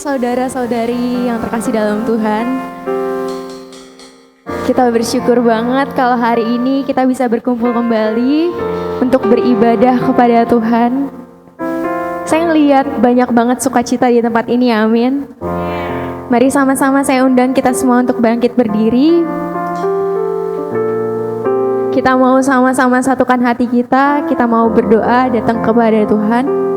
saudara-saudari yang terkasih dalam Tuhan. Kita bersyukur banget kalau hari ini kita bisa berkumpul kembali untuk beribadah kepada Tuhan. Saya ngelihat banyak banget sukacita di tempat ini, amin. Mari sama-sama saya undang kita semua untuk bangkit berdiri. Kita mau sama-sama satukan hati kita mau berdoa datang kepada Tuhan.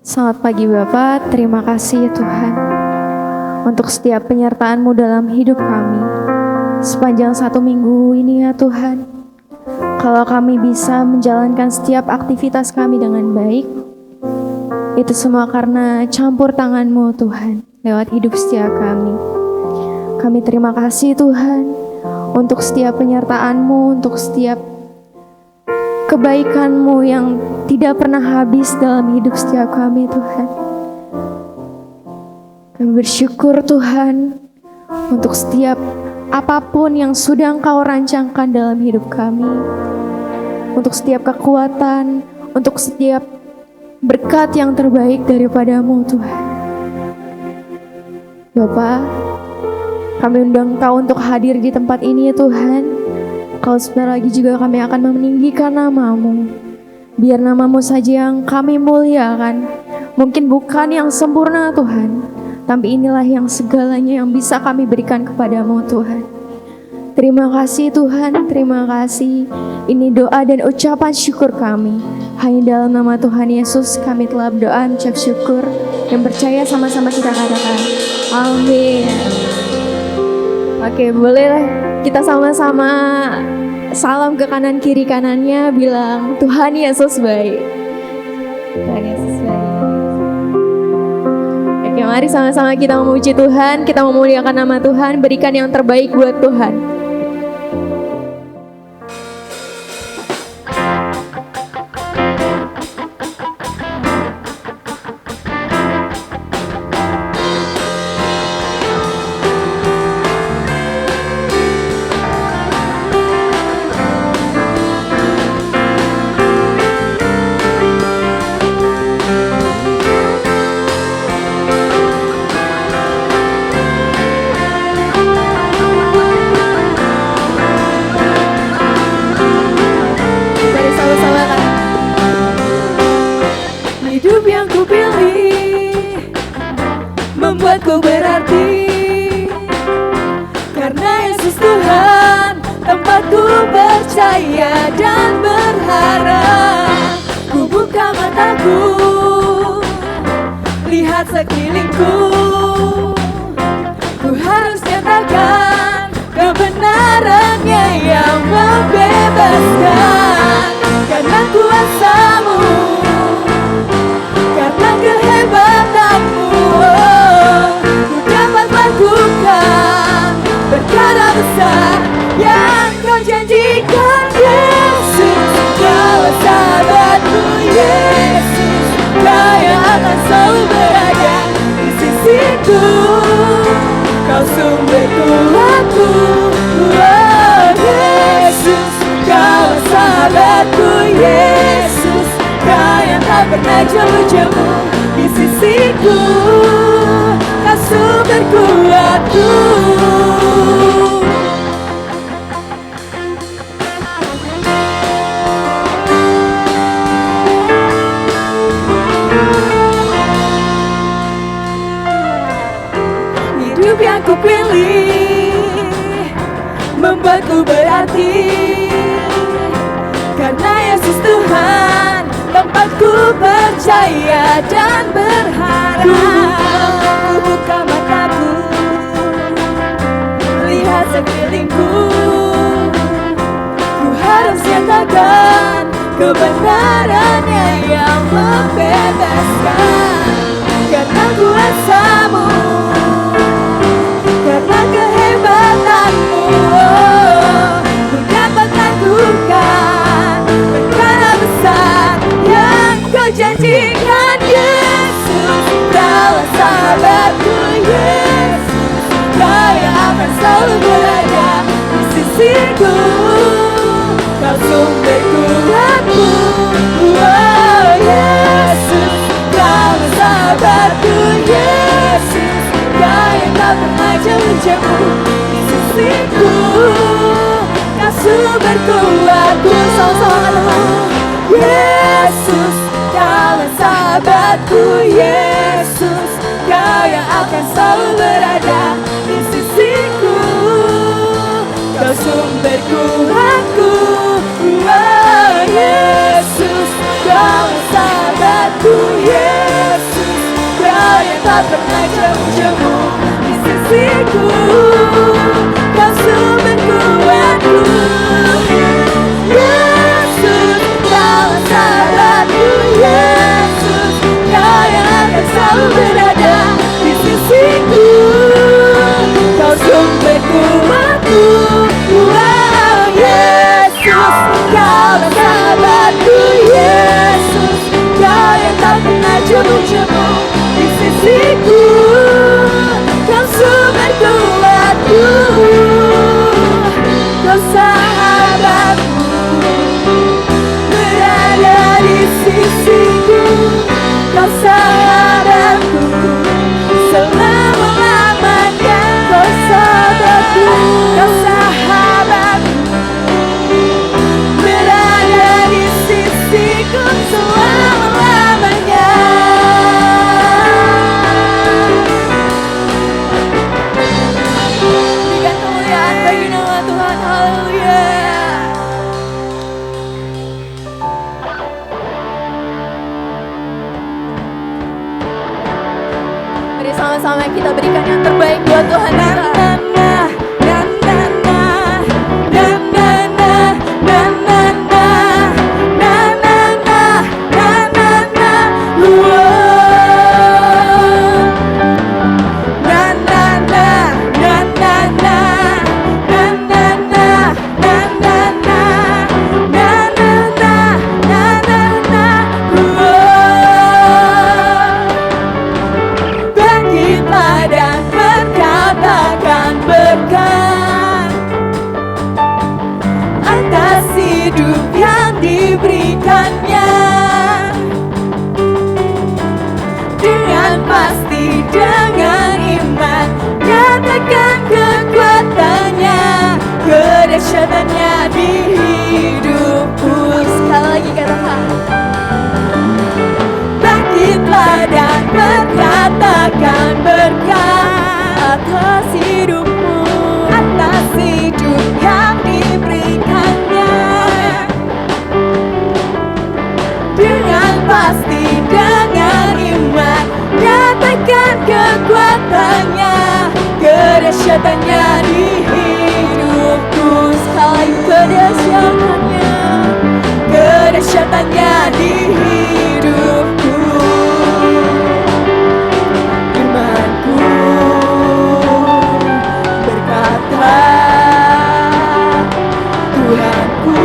Selamat pagi Bapak, terima kasih Tuhan untuk setiap penyertaan-Mu dalam hidup kami sepanjang 1 minggu ini ya Tuhan. Kalau kami bisa menjalankan setiap aktivitas kami dengan baik, itu semua karena campur tangan-Mu Tuhan lewat hidup setiap kami. Kami terima kasih Tuhan untuk setiap penyertaan-Mu, untuk setiap kebaikan-Mu yang tidak pernah habis dalam hidup setiap kami Tuhan. Kami bersyukur Tuhan untuk setiap apapun yang sudah Engkau rancangkan dalam hidup kami. Untuk setiap kekuatan, untuk setiap berkat yang terbaik daripada-Mu Tuhan. Bapak, kami undang Engkau untuk hadir di tempat ini ya Tuhan. Kalau sebentar lagi juga kami akan meninggikan nama-Mu. Biar nama-Mu saja yang kami muliakan. Mungkin bukan yang sempurna Tuhan, tapi inilah yang segalanya yang bisa kami berikan kepada-Mu Tuhan. Terima kasih Tuhan, terima kasih. Ini doa dan ucapan syukur kami. Hanya dalam nama Tuhan Yesus kami telah berdoa, mengucap syukur, dan percaya sama-sama kita katakan amin. Oke, boleh kita sama-sama salam ke kanan kiri kanannya, bilang Tuhan Yesus baik. Tuhan Yesus baik. Oke, mari sama-sama kita memuji Tuhan, kita memuliakan nama Tuhan, berikan yang terbaik buat Tuhan. Membuatku berarti, karena Yesus Tuhan tempatku percaya dan berharap. Ku buka mataku, lihat sekelilingku, ku harus nyatakan kebenarannya yang membebaskan. Karena kuasa-Mu, karena kehebatan-Mu, lakukan perkara besar yang Kau janjikan. Yesus, Kau sahabatku. Yesus, Kau yang akan selalu berada di sisiku. Kau sumber kuatku. Oh, Yesus, Kau sahabatku. Yesus, Kau yang tak pernah jemu-jemu di sisiku. Sumber kuatku. Hidup yang ku pilih membuatku berarti, karena Yesus Tuhan tempatku percaya dan berharap. Ku buka mataku, lihat sekelilingku, ku harus nyatakan kebenarannya yang membebaskan. Karena kuasa-Mu, karena kehebatan-Mu, ku dapat lakukan perkara besar yang Kau janjikan. Yesus, Kau sahabatku. Yesus, Kau yang akan selalu berada di sisiku. Kau sumber kuatku. Oh, yeah. pujamu di sisiku. Kau sumberku, aku sama-sama Yesus, Kaulah sahabatku. Yesus, Kau yang akan selalu berada di sisiku. Kau sumberku, aku Yesus, Kaulah sahabatku. Yesus, Kau yang tak pernah jauh-jauh di sisiku. Kau sumberku, aku Yesus, Kaulah sahabatku. Yesus, Kau yang akan selalu berada di sisiku. Kau sumberku, aku Yesus, Kaulah sahabatku. Yesus, Kau yang tak pernah jemu-jemu di sisiku. Kau sumberku, aku Kau sahabatku, berada di sisiku. Kau sahabatku, selama-lamanya. Kau sahabatku, Kau sahabatku, berada di sisiku selama-lamanya. Berikan kemuliaan bagi nama Tuhan. Haleluya. Mari sama-sama kita berikan yang terbaik buat Tuhan kita. Bangkitlah dan berkatakan berkat atas hidup yang diberikannya. Dengan pasti, dengan iman, nyatakan kekuatannya, kedahsyatannya di hidupku. Sekali lagi katakan, bangkitlah dan berkatakan berkat atas hidupmu, atas hidup yang diberikannya. Dengan pasti, dengan iman, nyatakan kekuatannya, kedahsyatannya di hidupku. Sekali kedahsyatannya, kedahsyatannya di hidupku. Imanku berkata, Tuhanku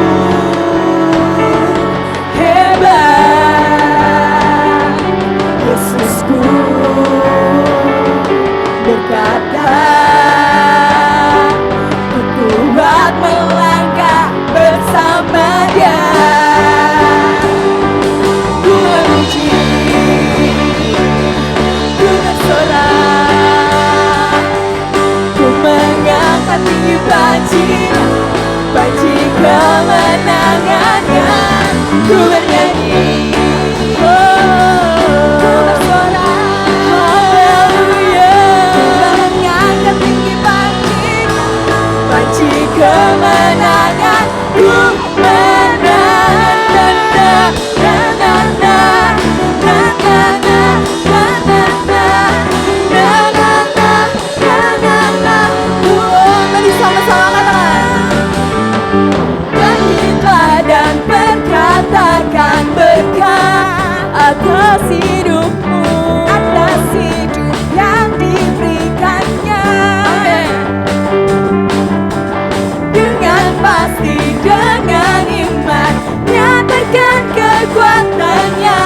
hebat. Yesusku berkata, ku kuat melangkah bersama Dia. Ku memuji, ku bersorak, ku mengangkat tinggi panji kemenangannya. Ku bernyanyi, ku bersorak, haleluya. Ku mengangkat tinggi panji kemenangan. Ku menang, mari sama-sama katakan, bangkitlah dan berkatakan berkat atas hidupmu, atas hidup yang diberikannya. Dengan pasti, dengan iman, nyatakan kekuatannya,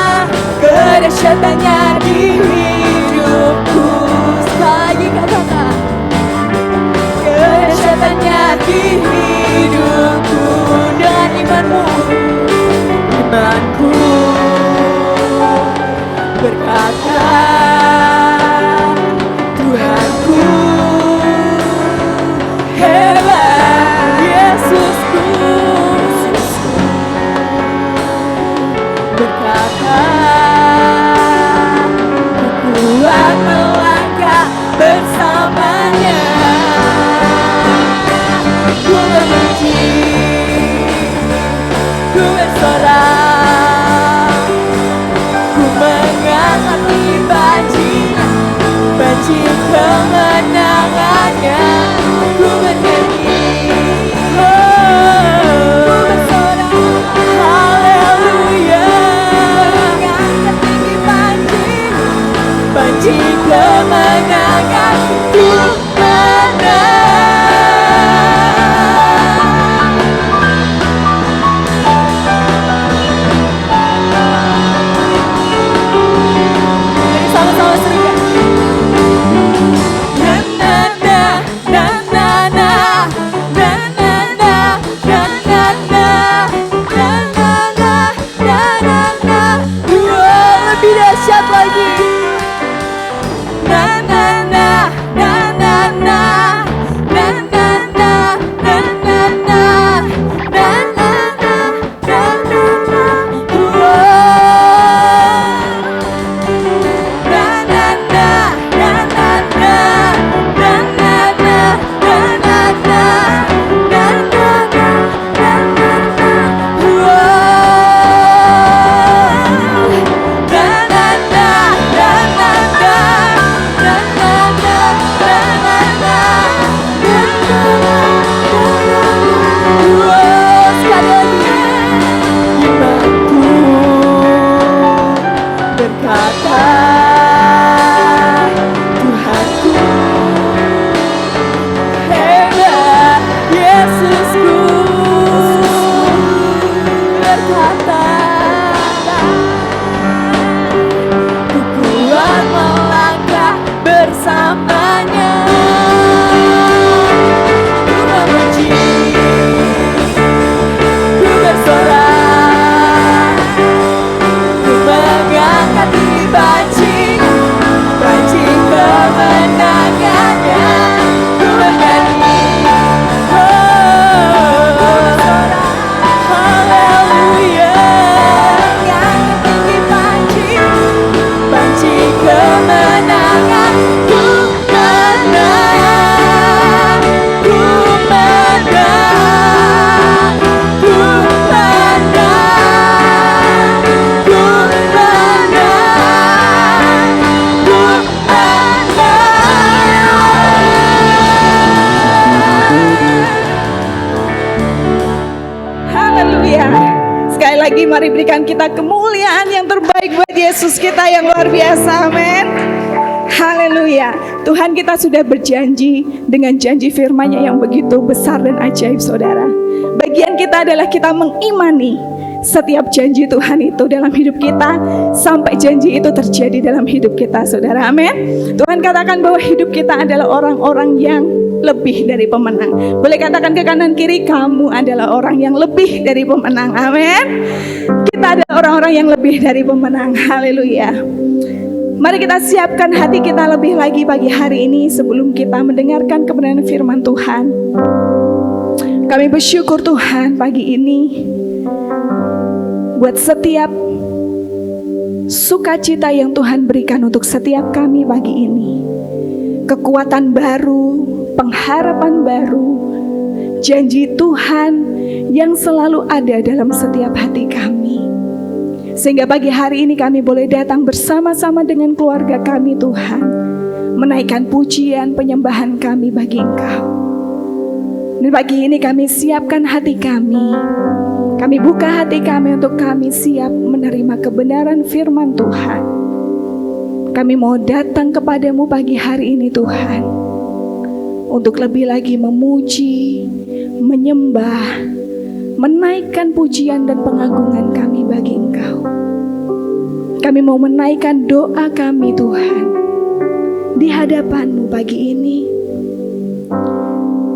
kedahsyatannya di hidupku. Sekali lagi katakan, kedahsyatannya di hidupku. Dengan imanmu, imanku berkata, Tuhanku berkata, ku kuat melangkah bersamanya. Ku benci, ku bersorak, ku mengangkat banci kemenangannya. Ku bernyanyi, ku bersorak, haleluya. Mengangkat tinggi banci kemenangan. Ku menang. Sama-sama serukan. Lebih dahsyat lagi. lagi mari berikan kita kemuliaan yang terbaik buat Yesus kita yang luar biasa. Amin. Haleluya. Tuhan kita sudah berjanji dengan janji firman-Nya yang begitu besar dan ajaib, saudara. Bagian kita adalah kita mengimani setiap janji Tuhan itu dalam hidup kita sampai janji itu terjadi dalam hidup kita, saudara. Amin. Tuhan katakan bahwa hidup kita adalah orang-orang yang lebih dari pemenang. Boleh katakan ke kanan kiri, kamu adalah orang yang lebih dari pemenang. Amin. Kita adalah orang-orang yang lebih dari pemenang. Haleluya. Mari kita siapkan hati kita lebih lagi pagi hari ini sebelum kita mendengarkan kebenaran firman Tuhan. Kami bersyukur Tuhan pagi ini buat setiap sukacita yang Tuhan berikan untuk setiap kami pagi ini. Kekuatan baru, pengharapan baru, janji Tuhan yang selalu ada dalam setiap hati kami. Sehingga pagi hari ini kami boleh datang bersama-sama dengan keluarga kami Tuhan, menaikkan pujian penyembahan kami bagi Engkau. Dan pagi ini kami siapkan hati kami. Kami buka hati kami untuk kami siap menerima kebenaran firman Tuhan. Kami mau datang kepadamu pagi hari ini Tuhan, untuk lebih lagi memuji, menyembah, menaikkan pujian dan pengagungan kami bagi Engkau. Kami mau menaikkan doa kami Tuhan di hadapan-Mu pagi ini,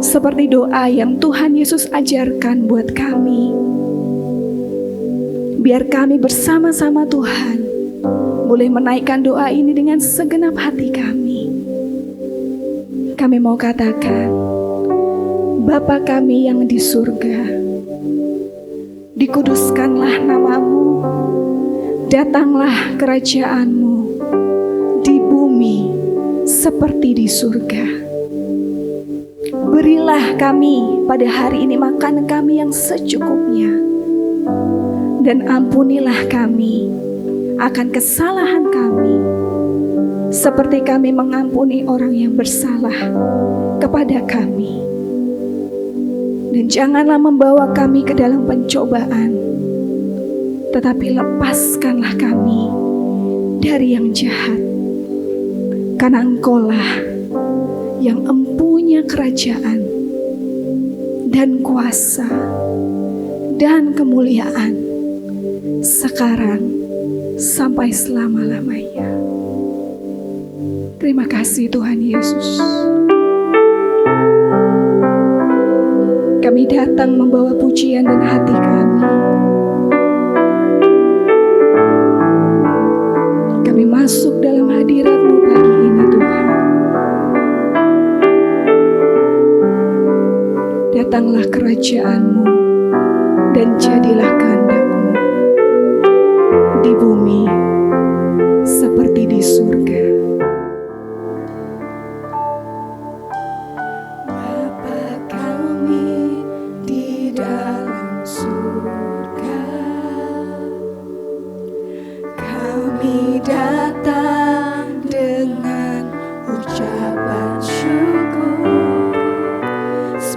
seperti doa yang Tuhan Yesus ajarkan buat kami. Biar kami bersama-sama Tuhan boleh menaikkan doa ini dengan segenap hati kami. Kami mau katakan, Bapa kami yang di surga, dikuduskanlah nama-Mu, Datanglah kerajaan-Mu di bumi seperti di surga. Berilah kami pada hari ini makanan kami yang secukupnya, dan ampunilah kami akan kesalahan kami, seperti kami mengampuni orang yang bersalah kepada kami. Dan janganlah membawa kami ke dalam pencobaan, tetapi lepaskanlah kami dari yang jahat. Karena Engkau-lah yang empunya kerajaan dan kuasa dan kemuliaan sekarang sampai selama-lamanya. Terima kasih Tuhan Yesus. Kami datang membawa pujian dan hati kami. Kami masuk dalam hadirat-Mu pagi ini Tuhan. Datanglah kerajaan-Mu dan jadilah kehendak-Mu di bumi seperti di surga.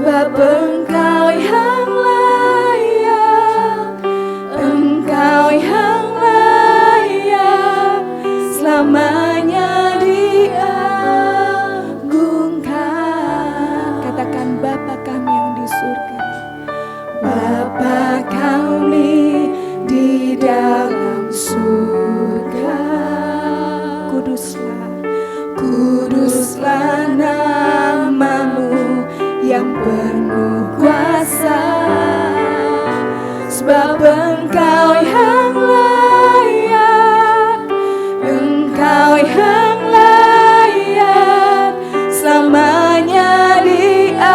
Sebab Engkau yang layak, Engkau yang layak, selamanya diagungkan. Katakan Bapa kami yang di surga. Bapa kami di dalam surga, Kuduslah, kuduslah nama-Mu yang penuh kuasa. Sebab Engkau yang layak, Engkau yang layak, selamanya diagungkan.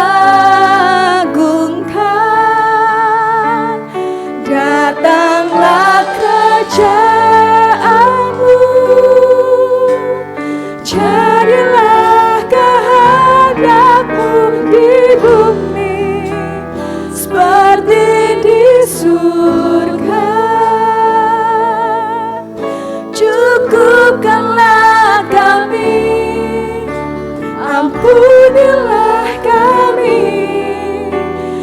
Datanglah kerajaan-Mu, jadilah kehendak-Mu di bumi seperti di surga. Cukupkanlah kami, ampunilah kami,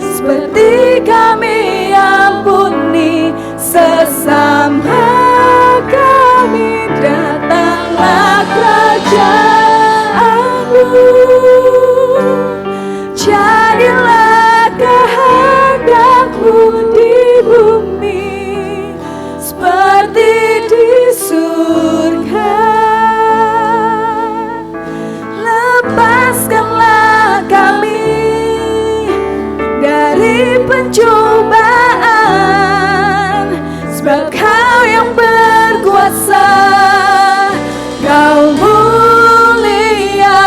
seperti kami ampuni sesama kami. Datanglah kerajaan-Mu, jadilah kehendak-Mu di bumi seperti di surga. Lepaskanlah kami dari pencobaan, sebab Kau yang berkuasa, Kau mulia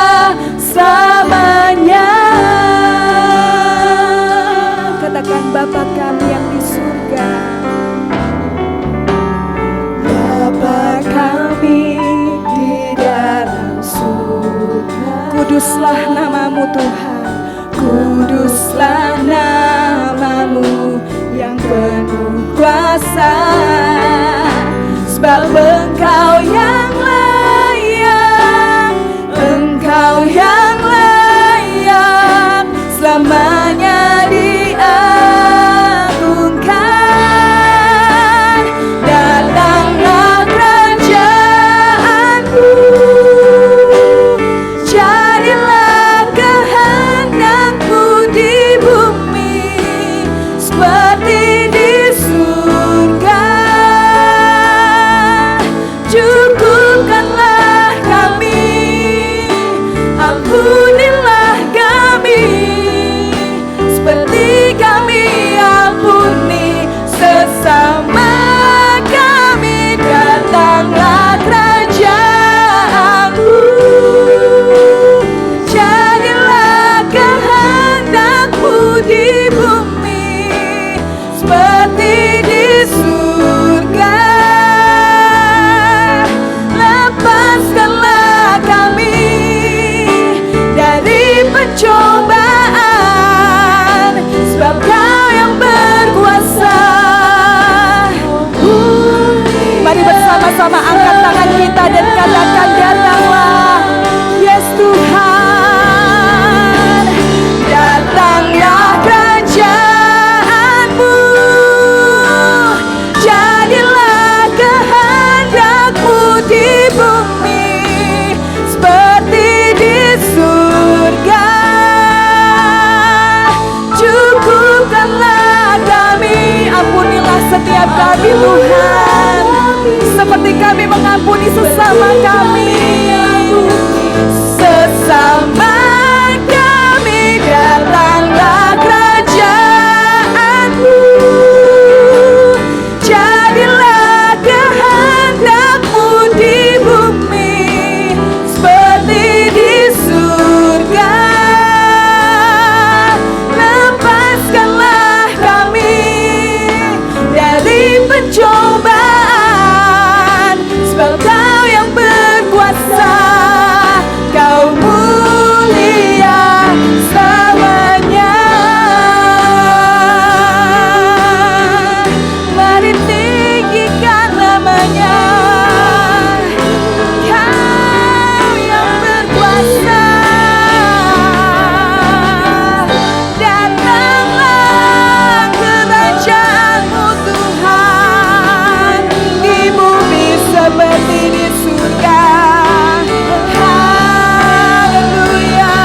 selamanya. katakan Bapa kami yang di surga. Bapa kami di dalam surga, Kuduslah nama-Mu Tuhan. kuduslah nama-Mu yang penuh kuasa. Sebab Engkau yang layak, Engkau yang layak, selamanya diagungkan. Datanglah kerajaan-Mu, jadilah kehendak-Mu di bumi seperti di surga. bersama-sama angkat tangan kita dan katakan datanglah. Yes Tuhan, datanglah kerajaanmu, jadilah kehendak-Mu di bumi seperti di surga. Cukupkanlah kami, ampunilah setiap kami Tuhan, seperti kami mengampuni sesama kami. Sesama kami, datanglah kerajaan-Mu, jadilah kehendak-Mu di bumi seperti di surga. Lepaskanlah kami dari pencobaan, sebab Kau yang berkuasa, Kau mulia selamanya. Mari tinggikan namanya, Kau yang berkuasa. Datanglah kerajaan-Mu Tuhan, di bumi seperti di surga. Haleluya,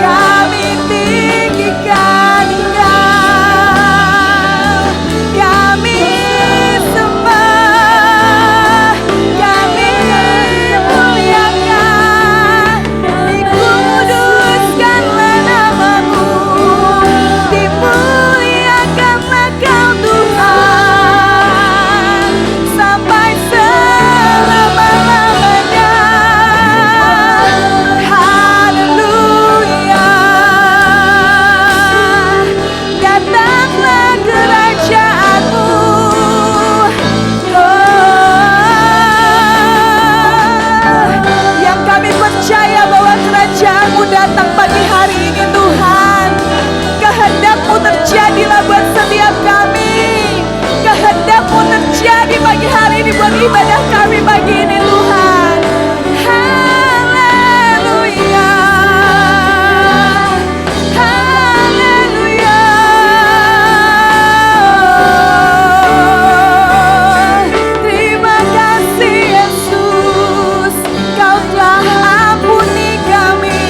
kami tinggikan Engkau, kami sembah, kami muliakan, dikuduskanlah nama-Mu, dimuliakanlah Kau Tuhan, sampai selama-lamanya. Haleluya, datanglah kerajaan-Mu. Yang kami percaya bahwa kerajaan-Mu datang pagi hari ini Tuhan. Kehendak-Mu terjadilah buat setiap kami. Kehendak-Mu terjadi pagi hari ini buat ibadah kami pagi ini Tuhan. Haleluya, haleluya. Terima kasih Yesus, Kau telah ampuni kami.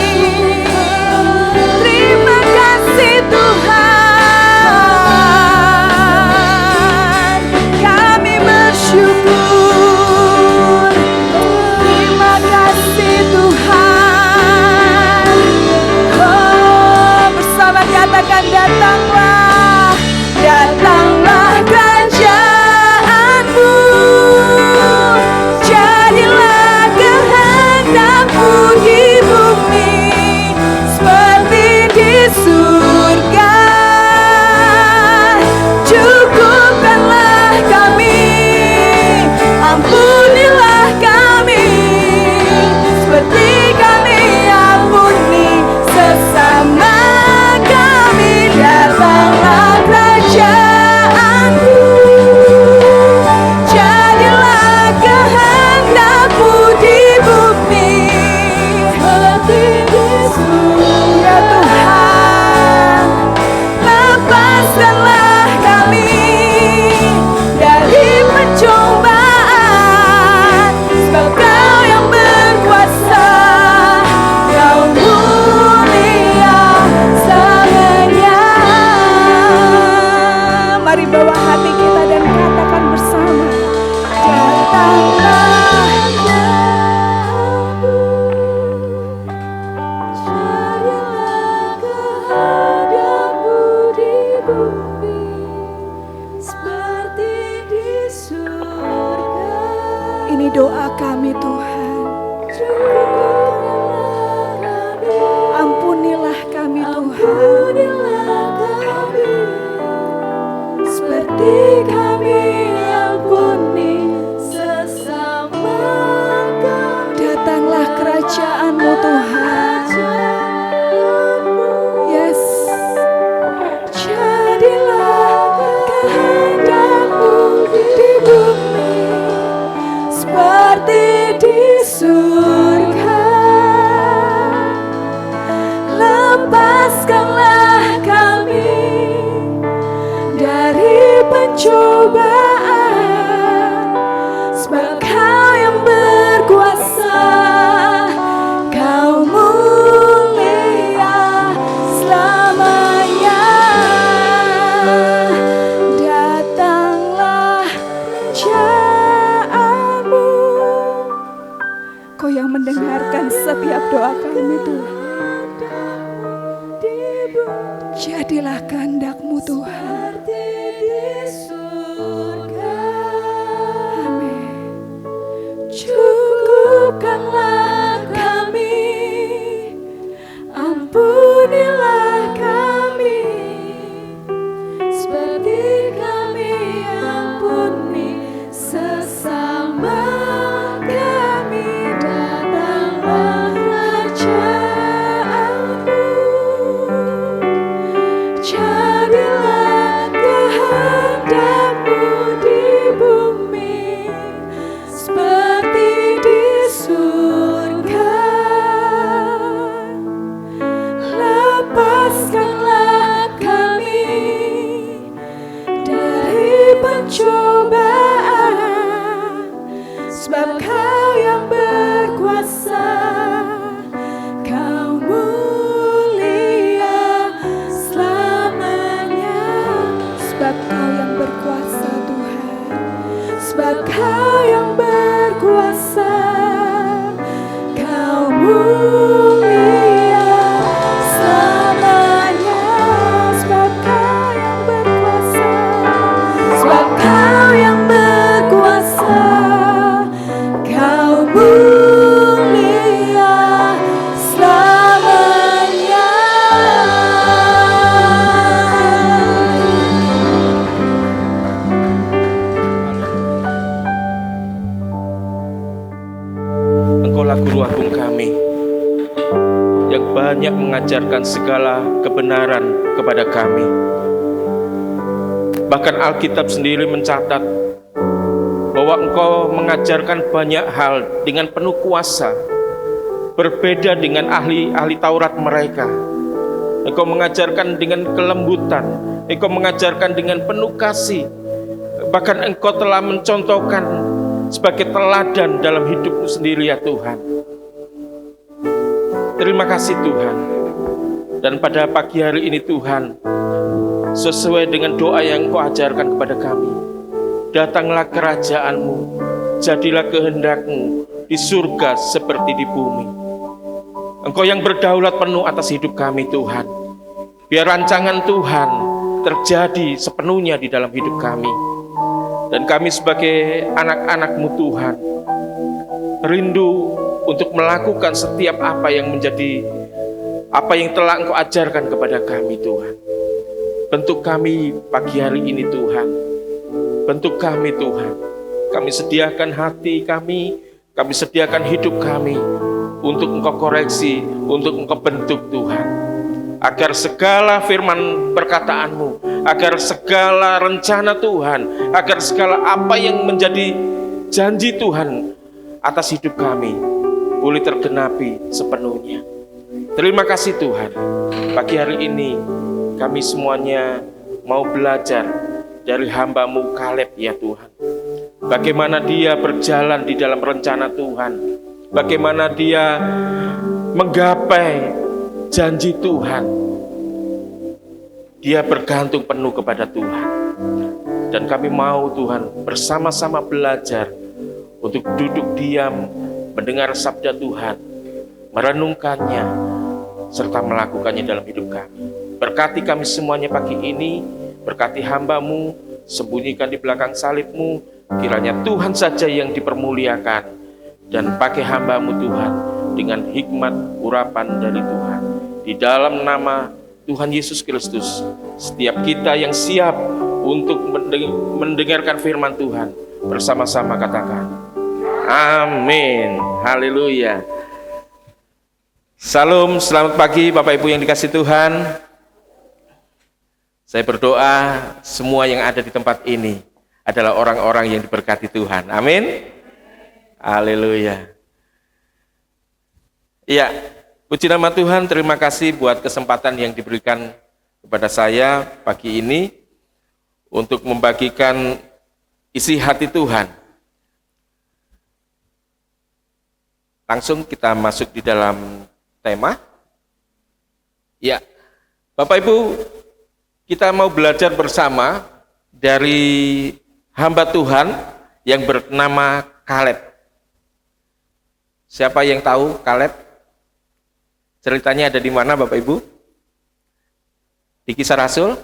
Terima kasih Tuhan, kami bersyukur. Terima kasih Tuhan. Oh, bersama katakan datanglah, datanglah kerajaan-Mu, jadilah kehendak-Mu di bumi seperti di surga. Cukupkanlah kami, ampunilah kami, seperti kami ampuni sesama kami. Datanglah kerajaan-Mu, jadilah kehendak-Mu di bumi seperti di surga. Tuhan, lepaskanlah kami dari pencobaan, sebab Kau yang berkuasa, Kau mulia selamanya. Mari bawa hati kita dan katakan bersama, datanglah kerajaan-Mu, jadilah kehendak-Mu di bumi seperti di surga. Ini doa kami Tuhan. Ampunilah kami Tuhan, seperti kami ampuni sesama kami. Datanglah kerajaan-Mu Tuhan. Yes, jadilah kehendak-Mu di bumi di surga. Lepaskanlah kami dari pencobaan, sebab Kau yang berkuasa, Kau mulia selamanya. Datanglah kerajaanmu. Kau yang mendengarkan setiap doa kami, Tuhan. Jadilah kehendak-Mu, Tuhan. Amin. Cukupkanlah kami, ampunilah kami, seperti kami ampuni sesama kami. Datanglah kerajaanmu, jadilah kehendak-Mu di bumi seperti di surga. Lepaskanlah kami dari pencobaan, sebab Kau yang berkuasa, Kau mulia selamanya. Sebab Kau yang berkuasa, Tuhan. Sebab Kau yang berkuasa, Kau mulia selamanya. Sebab Kau yang berkuasa, sebab Kau yang berkuasa, Kau mulia selamanya. Engkaulah Guru Agung kami, yang banyak mengajarkan segala kebenaran kepada kami. Bahkan Alkitab sendiri mencatat bahwa Engkau mengajarkan banyak hal dengan penuh kuasa, berbeda dengan ahli-ahli Taurat mereka. Engkau mengajarkan dengan kelembutan, Engkau mengajarkan dengan penuh kasih. Bahkan Engkau telah mencontohkan sebagai teladan dalam hidup-Mu sendiri, ya Tuhan. Terima kasih Tuhan. Dan pada pagi hari ini Tuhan, sesuai dengan doa yang Engkau ajarkan kepada kami, datanglah kerajaan-Mu, jadilah kehendak-Mu di surga seperti di bumi. Engkau yang berdaulat penuh atas hidup kami Tuhan. Biar rancangan Tuhan terjadi sepenuhnya di dalam hidup kami. Dan kami sebagai anak-anak-Mu Tuhan, rindu untuk melakukan setiap apa yang menjadi, apa yang telah Engkau ajarkan kepada kami Tuhan. Bentuk kami pagi hari ini Tuhan. Bentuk kami Tuhan. Kami sediakan hati kami sediakan hidup kami untuk Engkau koreksi, untuk Engkau bentuk Tuhan. Agar segala firman perkataan-Mu, agar segala rencana Tuhan, agar segala apa yang menjadi janji Tuhan atas hidup kami boleh tergenapi sepenuhnya. Terima kasih Tuhan. Pagi hari ini kami semuanya mau belajar dari hamba-Mu Kaleb, ya Tuhan. Bagaimana dia berjalan di dalam rencana Tuhan, bagaimana dia menggapai janji Tuhan. Dia bergantung penuh kepada Tuhan. Dan kami mau Tuhan bersama-sama belajar untuk duduk diam, mendengar sabda Tuhan, merenungkannya, serta melakukannya dalam hidup kami. Berkati kami semuanya pagi ini, berkati hamba-Mu, sembunyikan di belakang salib-Mu, kiranya Tuhan saja yang dipermuliakan, dan pakai hamba-Mu Tuhan dengan hikmat urapan dari Tuhan. Di dalam nama Tuhan Yesus Kristus, setiap kita yang siap untuk mendengarkan firman Tuhan, bersama-sama katakan, amin, haleluya. Salam, selamat pagi Bapak Ibu yang dikasihi Tuhan. Saya berdoa semua yang ada di tempat ini adalah orang-orang yang diberkati Tuhan, amin. Haleluya. Iya, puji nama Tuhan, terima kasih buat kesempatan yang diberikan kepada saya pagi ini untuk membagikan isi hati Tuhan. Langsung kita masuk di dalam tema. Ya, Bapak Ibu, kita mau belajar bersama dari hamba Tuhan yang bernama Kaleb. Siapa yang tahu Kaleb? Ceritanya ada di mana Bapak Ibu? Di Kisah Rasul?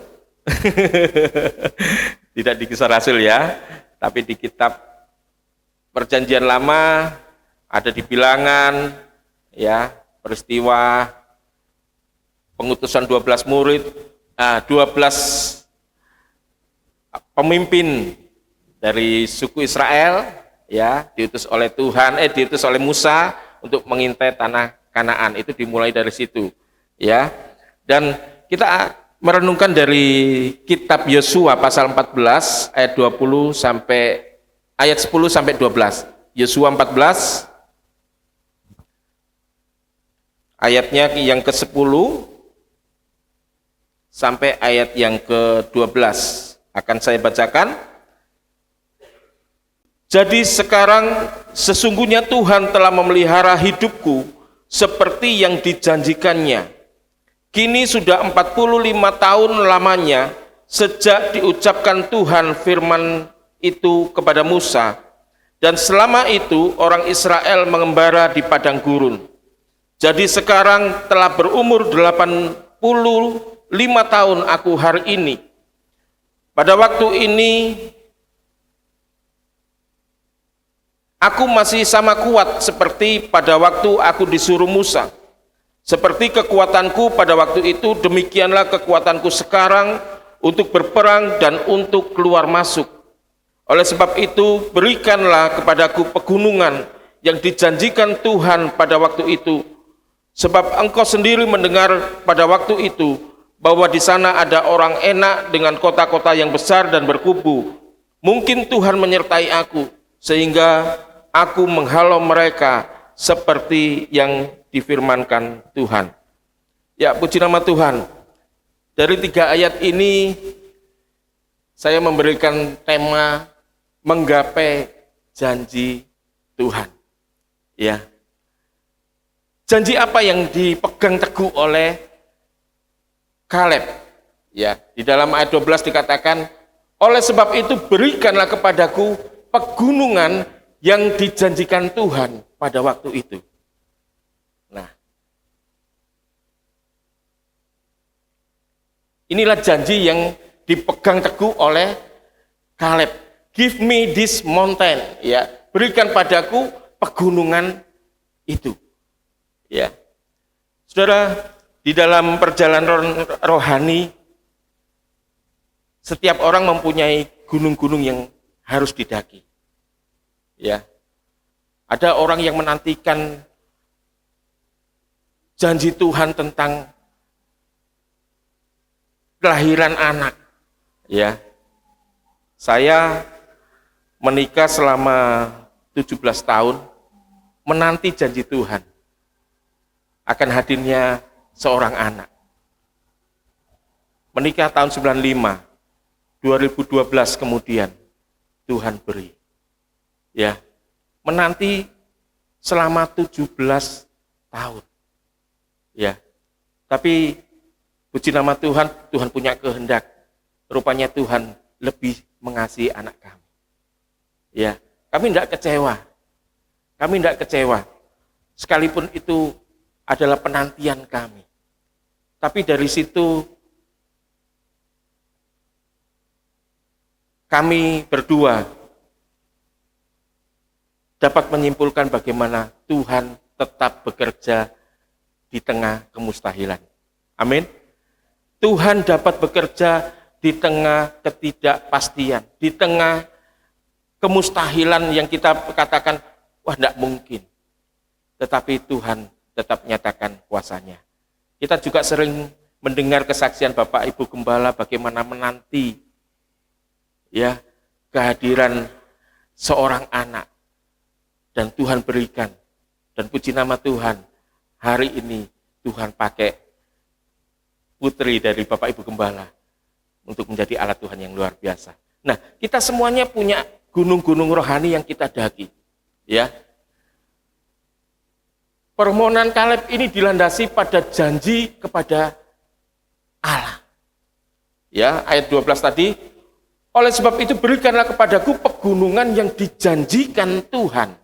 Tidak di Kisah Rasul ya, tapi di kitab Perjanjian Lama, ada di Bilangan, ya, peristiwa pengutusan 12 murid, 12 pemimpin dari suku Israel, ya, diutus oleh Musa untuk mengintai tanah Kanaan. Itu dimulai dari situ, ya. Dan kita merenungkan dari kitab Yosua pasal 14 ayat 20 sampai ayat 10 sampai 12. Yosua 14 ayatnya yang ke-10 sampai ayat yang ke-12 akan saya bacakan. Jadi sekarang sesungguhnya Tuhan telah memelihara hidupku seperti yang dijanjikannya. Kini sudah 45 tahun lamanya sejak diucapkan Tuhan firman itu kepada Musa, dan selama itu orang Israel mengembara di padang gurun. Jadi sekarang telah berumur 85 tahun aku hari ini. Pada waktu ini aku masih sama kuat seperti pada waktu aku disuruh Musa. Seperti kekuatanku pada waktu itu, demikianlah kekuatanku sekarang untuk berperang dan untuk keluar masuk. Oleh sebab itu, berikanlah kepadaku pegunungan yang dijanjikan Tuhan pada waktu itu. Sebab engkau sendiri mendengar pada waktu itu bahwa di sana ada orang enak dengan kota-kota yang besar dan berkubu. Mungkin Tuhan menyertai aku sehingga aku menghalau mereka seperti yang difirmankan Tuhan. Ya, puji nama Tuhan. Dari 3 ayat ini saya memberikan tema menggapai janji Tuhan. Ya. Janji apa yang dipegang teguh oleh Kaleb? Ya, di dalam ayat 12 dikatakan, oleh sebab itu berikanlah kepadaku pegunungan yang dijanjikan Tuhan pada waktu itu. Nah, inilah janji yang dipegang teguh oleh Kaleb. Give me this mountain, ya, berikan padaku pegunungan itu. Ya, saudara, di dalam perjalanan rohani, setiap orang mempunyai gunung-gunung yang harus didaki. Ya, ada orang yang menantikan janji Tuhan tentang kelahiran anak. Ya, saya menikah selama 17 tahun, menanti janji Tuhan akan hadirnya seorang anak. Menikah tahun 95, 2012 kemudian Tuhan beri. Ya, menanti selama 17 tahun. Ya, tapi puji nama Tuhan, Tuhan punya kehendak. Rupanya Tuhan lebih mengasihi anak kami. Ya, kami tidak kecewa. Kami tidak kecewa. Sekalipun itu adalah penantian kami. Tapi dari situ kami berdua dapat menyimpulkan bagaimana Tuhan tetap bekerja di tengah kemustahilan. Amin. Tuhan dapat bekerja di tengah ketidakpastian, di tengah kemustahilan yang kita katakan, wah tidak mungkin. Tetapi Tuhan tetap nyatakan kuasanya. Kita juga sering mendengar kesaksian Bapak Ibu Gembala bagaimana menanti ya kehadiran seorang anak. dan Tuhan berikan. Dan puji nama Tuhan, hari ini Tuhan pakai putri dari Bapak Ibu Gembala untuk menjadi alat Tuhan yang luar biasa. Nah, kita semuanya punya gunung-gunung rohani yang kita daki. Ya. Permohonan Kaleb ini dilandasi pada janji kepada Allah. Ya, ayat 12 tadi, oleh sebab itu berikanlah kepadaku pegunungan yang dijanjikan Tuhan.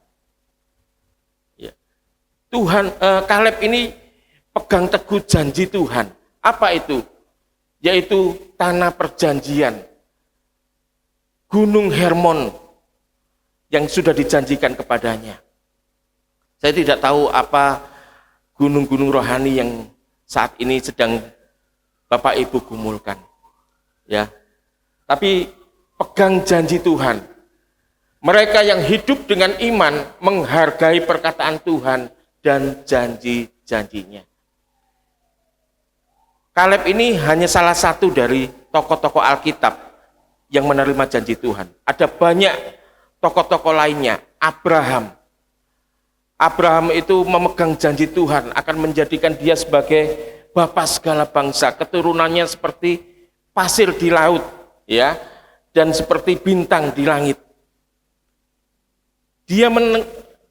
Ya. Kaleb ini pegang teguh janji Tuhan. Apa itu? Yaitu tanah perjanjian. Gunung Hermon yang sudah dijanjikan kepadanya. Saya tidak tahu apa gunung-gunung rohani yang saat ini sedang Bapak Ibu gumulkan. Ya. Tapi pegang janji Tuhan. Mereka yang hidup dengan iman menghargai perkataan Tuhan dan janji-janjinya. Kaleb ini hanya salah satu dari tokoh-tokoh Alkitab yang menerima janji Tuhan. Ada banyak tokoh-tokoh lainnya. Abraham itu memegang janji Tuhan akan menjadikan dia sebagai bapa segala bangsa. Keturunannya seperti pasir di laut, ya, dan seperti bintang di langit. Dia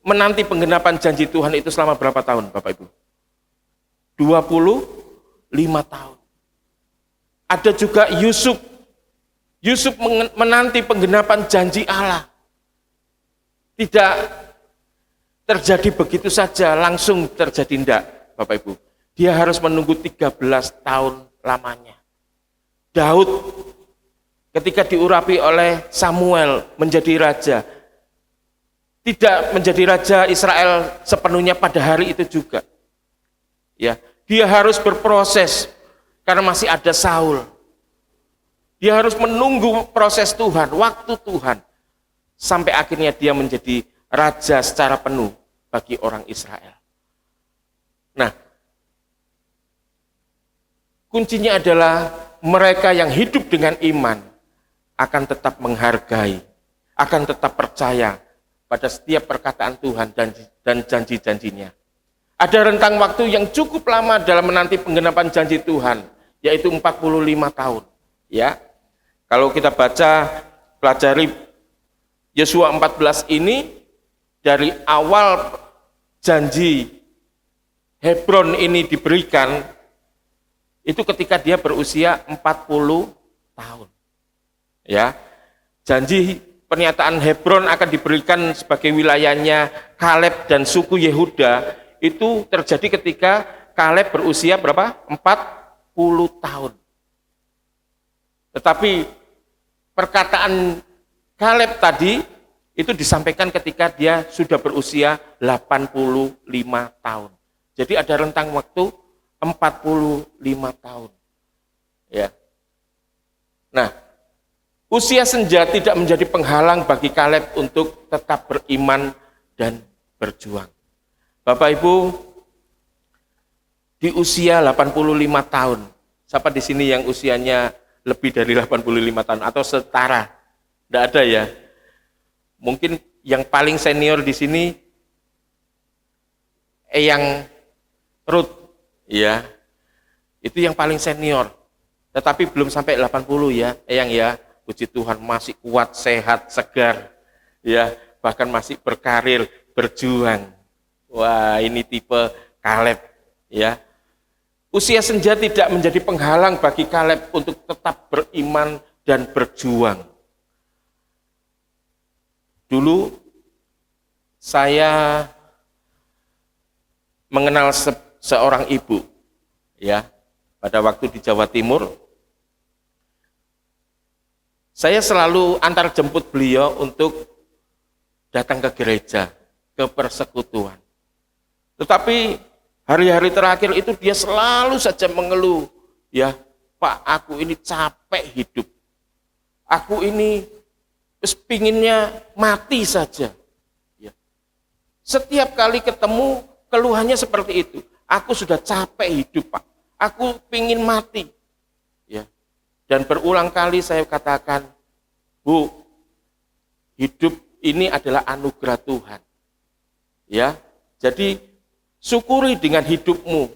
menanti penggenapan janji Tuhan itu selama berapa tahun, Bapak Ibu? 25 tahun. Ada juga Yusuf. Yusuf menanti penggenapan janji Allah. Tidak terjadi begitu saja, langsung terjadi enggak, Bapak Ibu. Dia harus menunggu 13 tahun lamanya. Daud ketika diurapi oleh Samuel menjadi raja, tidak menjadi raja Israel sepenuhnya pada hari itu juga. Ya, dia harus berproses karena masih ada Saul. Dia harus menunggu proses Tuhan, waktu Tuhan, sampai akhirnya dia menjadi raja secara penuh bagi orang Israel. Nah, kuncinya adalah mereka yang hidup dengan iman akan tetap menghargai, akan tetap percaya pada setiap perkataan Tuhan dan janji-janjinya. Ada rentang waktu yang cukup lama dalam menanti penggenapan janji Tuhan, yaitu 45 tahun. Ya, kalau kita pelajari Yosua 14 ini, dari awal janji Hebron ini diberikan, itu ketika dia berusia 40 tahun. Ya, janji pernyataan Hebron akan diberikan sebagai wilayahnya Kaleb dan suku Yehuda, itu terjadi ketika Kaleb berusia berapa? 40 tahun. Tetapi perkataan Kaleb tadi itu disampaikan ketika dia sudah berusia 85 tahun. Jadi ada rentang waktu 45 tahun. Ya. Nah, usia senja tidak menjadi penghalang bagi Kaleb untuk tetap beriman dan berjuang. Bapak Ibu, di usia 85 tahun, siapa di sini yang usianya lebih dari 85 tahun atau setara? Tidak ada ya. Mungkin yang paling senior di sini Eyang Ruth, ya. Itu yang paling senior. Tetapi belum sampai 80 ya, Eyang ya. Puji Tuhan masih kuat, sehat, segar. Ya, bahkan masih berkarir, berjuang. Wah, ini tipe Kaleb, ya. Usia senja tidak menjadi penghalang bagi Kaleb untuk tetap beriman dan berjuang. Dulu saya mengenal seorang ibu, ya, pada waktu di Jawa Timur. Saya selalu antar jemput beliau untuk datang ke gereja, ke persekutuan. Tetapi hari-hari terakhir itu dia selalu saja mengeluh, ya, Pak, aku ini capek hidup. Aku ini pinginnya mati saja. Ya. Setiap kali ketemu keluhannya seperti itu. Aku sudah capek hidup, Pak. Aku pingin mati. Ya. Dan berulang kali saya katakan, Bu, hidup ini adalah anugerah Tuhan. Ya. Jadi syukuri dengan hidupmu.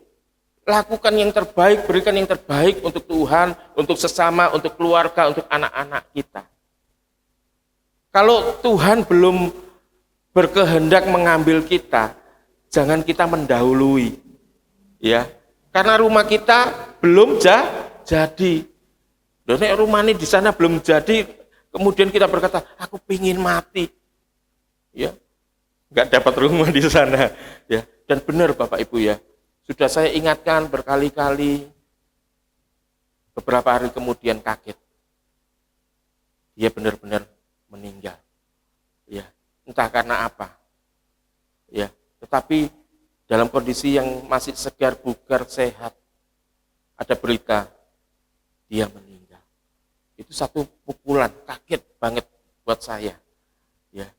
Lakukan yang terbaik, berikan yang terbaik untuk Tuhan, untuk sesama, untuk keluarga, untuk anak-anak kita. Kalau Tuhan belum berkehendak mengambil kita, jangan kita mendahului. Ya. Karena rumah kita belum jadi. Dan rumah ini di sana belum jadi, kemudian kita berkata, aku pingin mati. Ya. Enggak dapat rumah di sana. Ya. Dan benar Bapak Ibu ya. Sudah saya ingatkan berkali-kali, beberapa hari kemudian kaget. Dia benar-benar meninggal. Ya, entah karena apa. Ya, tetapi dalam kondisi yang masih segar, bugar, sehat, ada berita dia meninggal. Itu satu pukulan, kaget banget buat saya. Ya.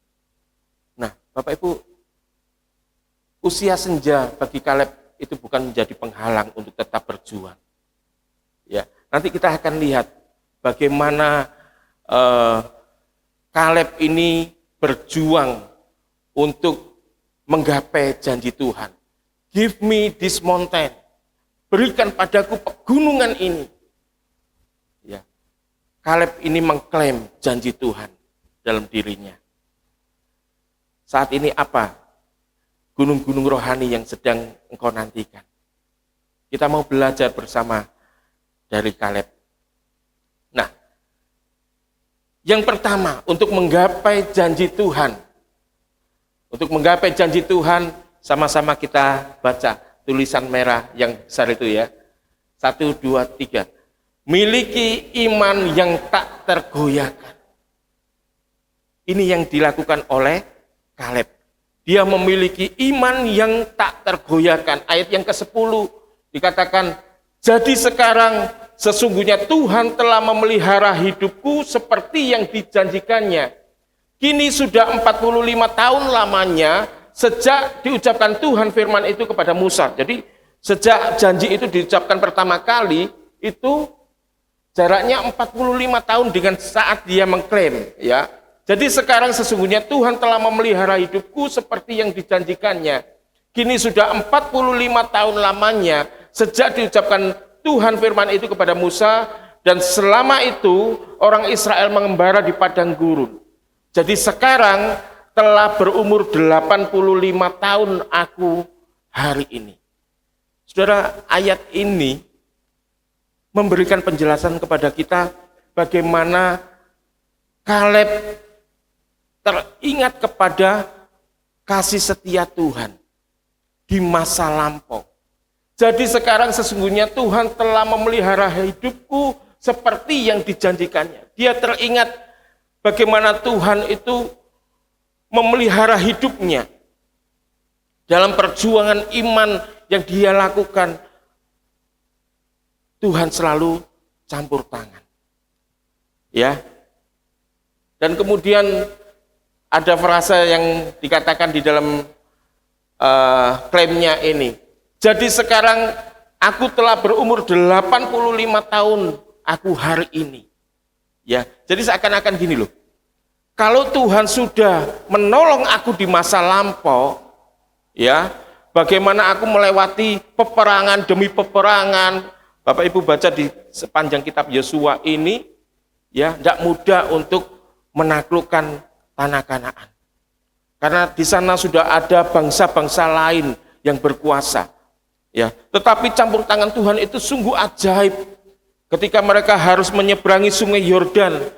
Nah, Bapak Ibu, usia senja bagi Kaleb itu bukan menjadi penghalang untuk tetap berjuang. Ya, nanti kita akan lihat bagaimana Kaleb ini berjuang untuk menggapai janji Tuhan. Give me this mountain. Berikan padaku pegunungan ini. Ya. Kaleb ini mengklaim janji Tuhan dalam dirinya. Saat ini apa gunung-gunung rohani yang sedang engkau nantikan? Kita mau belajar bersama dari Kaleb. Nah, yang pertama untuk menggapai janji Tuhan. Untuk menggapai janji Tuhan, sama-sama kita baca tulisan merah yang besar itu ya. 1, 2, 3. Miliki iman yang tak tergoyahkan. Ini yang dilakukan oleh Kaleb. Dia memiliki iman yang tak tergoyahkan. Ayat yang ke-10 dikatakan, jadi sekarang sesungguhnya Tuhan telah memelihara hidupku seperti yang dijanjikannya. Kini sudah 45 tahun lamanya sejak diucapkan Tuhan firman itu kepada Musa. Jadi sejak janji itu diucapkan pertama kali, itu jaraknya 45 tahun dengan saat dia mengklaim. Ya. Jadi sekarang sesungguhnya Tuhan telah memelihara hidupku seperti yang dijanjikannya. Kini sudah 45 tahun lamanya sejak diucapkan Tuhan firman itu kepada Musa, dan selama itu orang Israel mengembara di padang gurun. Jadi sekarang telah berumur 85 tahun aku hari ini. Saudara, ayat ini memberikan penjelasan kepada kita bagaimana Kaleb teringat kepada kasih setia Tuhan di masa lampau. Jadi sekarang sesungguhnya Tuhan telah memelihara hidupku seperti yang dijanjikannya. Dia teringat bagaimana Tuhan itu memelihara hidupnya dalam perjuangan iman yang dia lakukan. Tuhan selalu campur tangan. Ya. Dan kemudian ada frase yang dikatakan di dalam klaimnya ini. Jadi sekarang aku telah berumur 85 tahun aku hari ini. Ya, jadi seakan-akan gini loh. Kalau Tuhan sudah menolong aku di masa lampau, ya, bagaimana aku melewati peperangan demi peperangan. Bapak Ibu baca di sepanjang kitab Yosua ini, ya, tidak mudah untuk menaklukkan tanah Kanaan. Karena di sana sudah ada bangsa-bangsa lain yang berkuasa. Ya, tetapi campur tangan Tuhan itu sungguh ajaib. Ketika mereka harus menyeberangi sungai Yordan,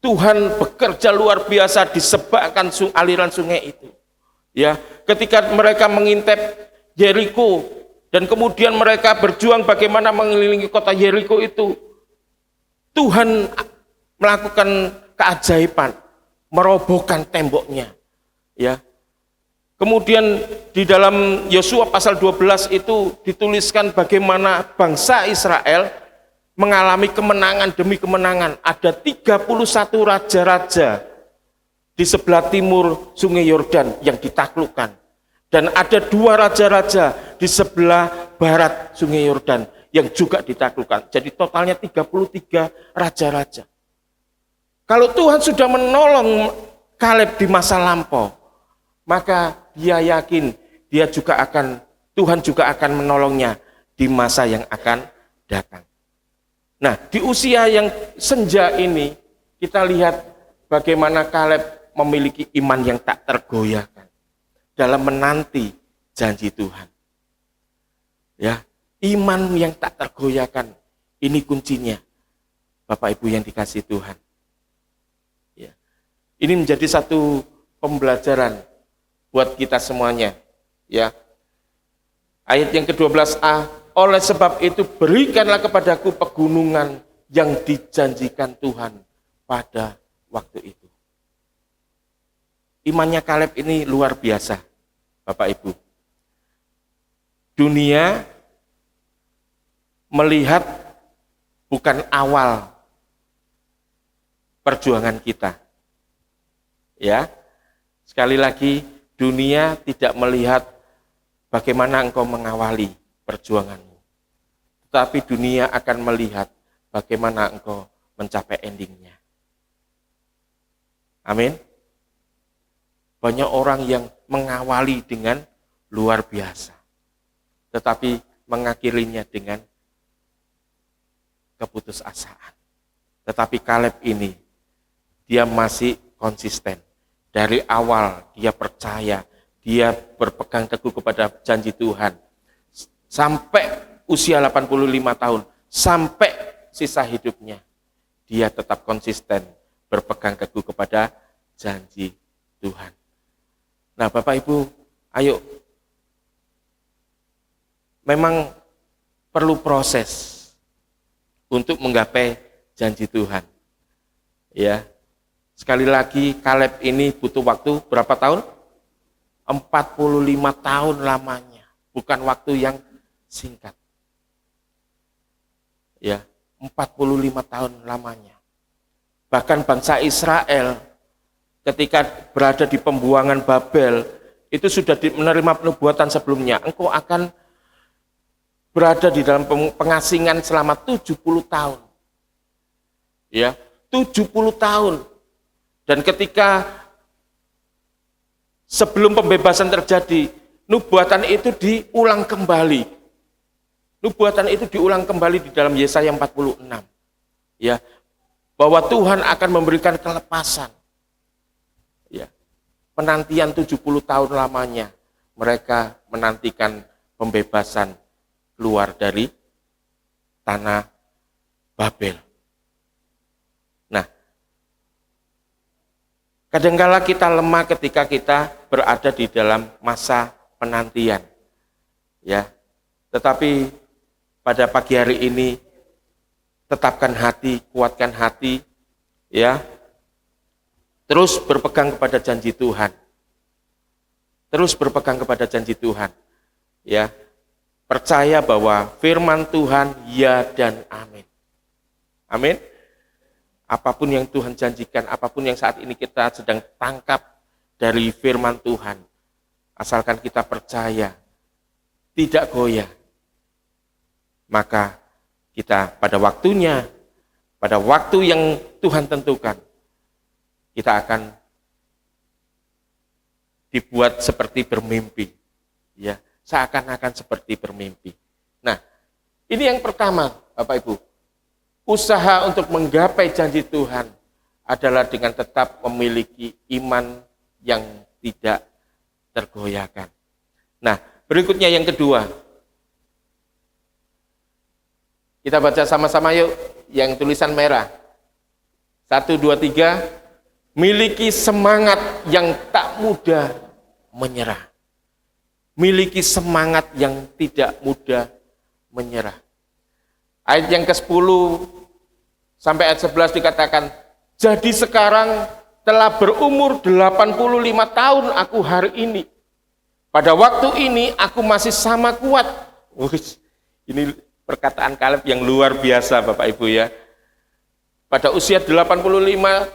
Tuhan bekerja luar biasa disebabkan aliran sungai itu. Ya, ketika mereka mengintip Yeriko dan kemudian mereka berjuang bagaimana mengelilingi kota Yeriko itu, Tuhan melakukan keajaiban, merobohkan temboknya. Ya. Kemudian di dalam Yosua pasal 12 itu dituliskan bagaimana bangsa Israel mengalami kemenangan demi kemenangan. Ada 31 raja-raja di sebelah timur sungai Yordan yang ditaklukkan. Dan ada 2 raja-raja di sebelah barat sungai Yordan yang juga ditaklukkan. Jadi totalnya 33 raja-raja. Kalau Tuhan sudah menolong Kaleb di masa lampau, maka dia yakin Tuhan juga akan menolongnya di masa yang akan datang. Nah, di usia yang senja ini kita lihat bagaimana Kaleb memiliki iman yang tak tergoyahkan dalam menanti janji Tuhan. Ya, iman yang tak tergoyahkan ini kuncinya, Bapak Ibu yang dikasihi Tuhan. Ya. Ini menjadi satu pembelajaran buat kita semuanya. Ya. Ayat yang ke-12a, oleh sebab itu berikanlah kepadaku pegunungan yang dijanjikan Tuhan pada waktu itu. Imannya Kaleb ini luar biasa, Bapak Ibu. Dunia melihat bukan awal perjuangan kita. Ya. Sekali lagi, dunia tidak melihat bagaimana engkau mengawali perjuanganmu. Tetapi dunia akan melihat bagaimana engkau mencapai endingnya. Amin. Banyak orang yang mengawali dengan luar biasa, tetapi mengakhirinya dengan keputusasaan. Tetapi Kaleb ini, dia masih konsisten. Dari awal dia percaya, dia berpegang teguh kepada janji Tuhan. Sampai usia 85 tahun, sampai sisa hidupnya, dia tetap konsisten berpegang teguh kepada janji Tuhan. Nah, Bapak Ibu, ayo. Memang perlu proses untuk menggapai janji Tuhan. Ya. Sekali lagi, Kaleb ini butuh waktu berapa tahun? 45 tahun lamanya, bukan waktu yang singkat. Ya, 45 tahun lamanya. Bahkan bangsa Israel ketika berada di pembuangan Babel, itu sudah menerima penubuatan sebelumnya. Engkau akan berada di dalam pengasingan selama 70 tahun. Ya, 70 tahun. Dan ketika sebelum pembebasan terjadi, nubuatan itu diulang kembali. Nubuatan itu diulang kembali di dalam Yesaya 46. Ya, bahwa Tuhan akan memberikan kelepasan. Ya, penantian 70 tahun lamanya mereka menantikan pembebasan keluar dari tanah Babel. Nah, kadangkala kita lemah ketika kita berada di dalam masa penantian. Ya. Tetapi pada pagi hari ini tetapkan hati, kuatkan hati, ya. Terus berpegang kepada janji Tuhan. Terus berpegang kepada janji Tuhan. Ya. Percaya bahwa firman Tuhan ya dan amin. Amin. Apapun yang Tuhan janjikan, apapun yang saat ini kita sedang tangkap dari firman Tuhan, asalkan kita percaya, tidak goyah, maka kita pada waktunya, pada waktu yang Tuhan tentukan, kita akan dibuat seperti bermimpi, ya, seakan-akan seperti bermimpi. Nah, ini yang pertama, Bapak Ibu. Usaha untuk menggapai janji Tuhan adalah dengan tetap memiliki iman yang tidak tergoyahkan. Nah, berikutnya yang kedua. Kita baca sama-sama yuk, yang tulisan merah. 1, 2, 3. Miliki semangat yang tak mudah menyerah. Miliki semangat yang tidak mudah menyerah. Ayat yang ke-10 sampai ayat 11 dikatakan, jadi sekarang telah berumur 85 tahun aku hari ini. Pada waktu ini aku masih sama kuat. Ini perkataan Kaleb yang luar biasa Bapak Ibu ya. Pada usia 85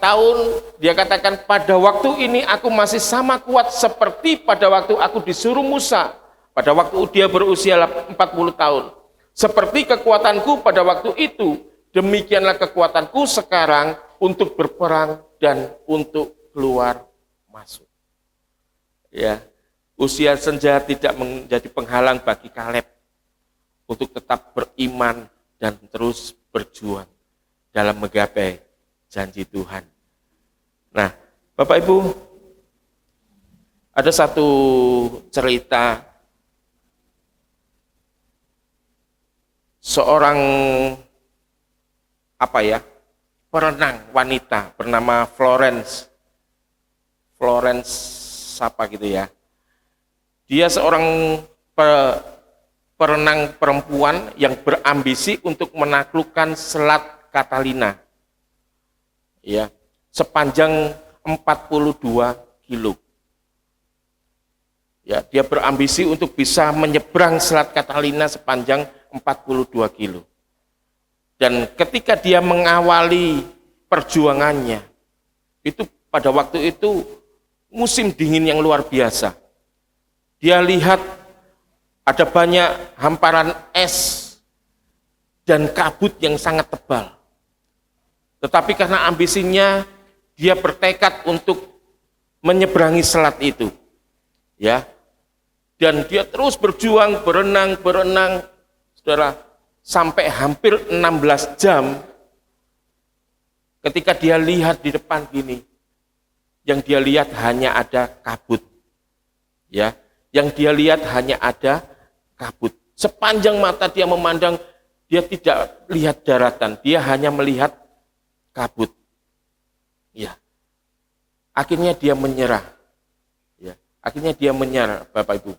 tahun, dia katakan, pada waktu ini aku masih sama kuat seperti pada waktu aku disuruh Musa. Pada waktu dia berusia 40 tahun. Seperti kekuatanku pada waktu itu, demikianlah kekuatanku sekarang untuk berperang dan untuk keluar masuk. Ya, usia senja tidak menjadi penghalang bagi Kaleb untuk tetap beriman dan terus berjuang dalam menggapai janji Tuhan. Nah, Bapak Ibu, ada satu cerita seorang perenang wanita bernama Florence apa gitu ya. Dia seorang perenang perempuan yang berambisi untuk menaklukkan Selat Catalina. Ya, sepanjang 42 kilo. Ya, dia berambisi untuk bisa menyeberang Selat Catalina sepanjang 42 kilo. Dan ketika dia mengawali perjuangannya, itu pada waktu itu musim dingin yang luar biasa. Dia lihat ada banyak hamparan es dan kabut yang sangat tebal. Tetapi karena ambisinya, dia bertekad untuk menyeberangi selat itu. Ya. Dan dia terus berjuang, berenang, Saudara, sampai hampir 16 jam. Ketika dia lihat di depan gini, yang dia lihat hanya ada kabut. Ya, yang dia lihat hanya ada kabut. Sepanjang mata dia memandang, dia tidak lihat daratan, dia hanya melihat kabut. Ya. Akhirnya dia menyerah. Ya, akhirnya dia menyerah, Bapak Ibu.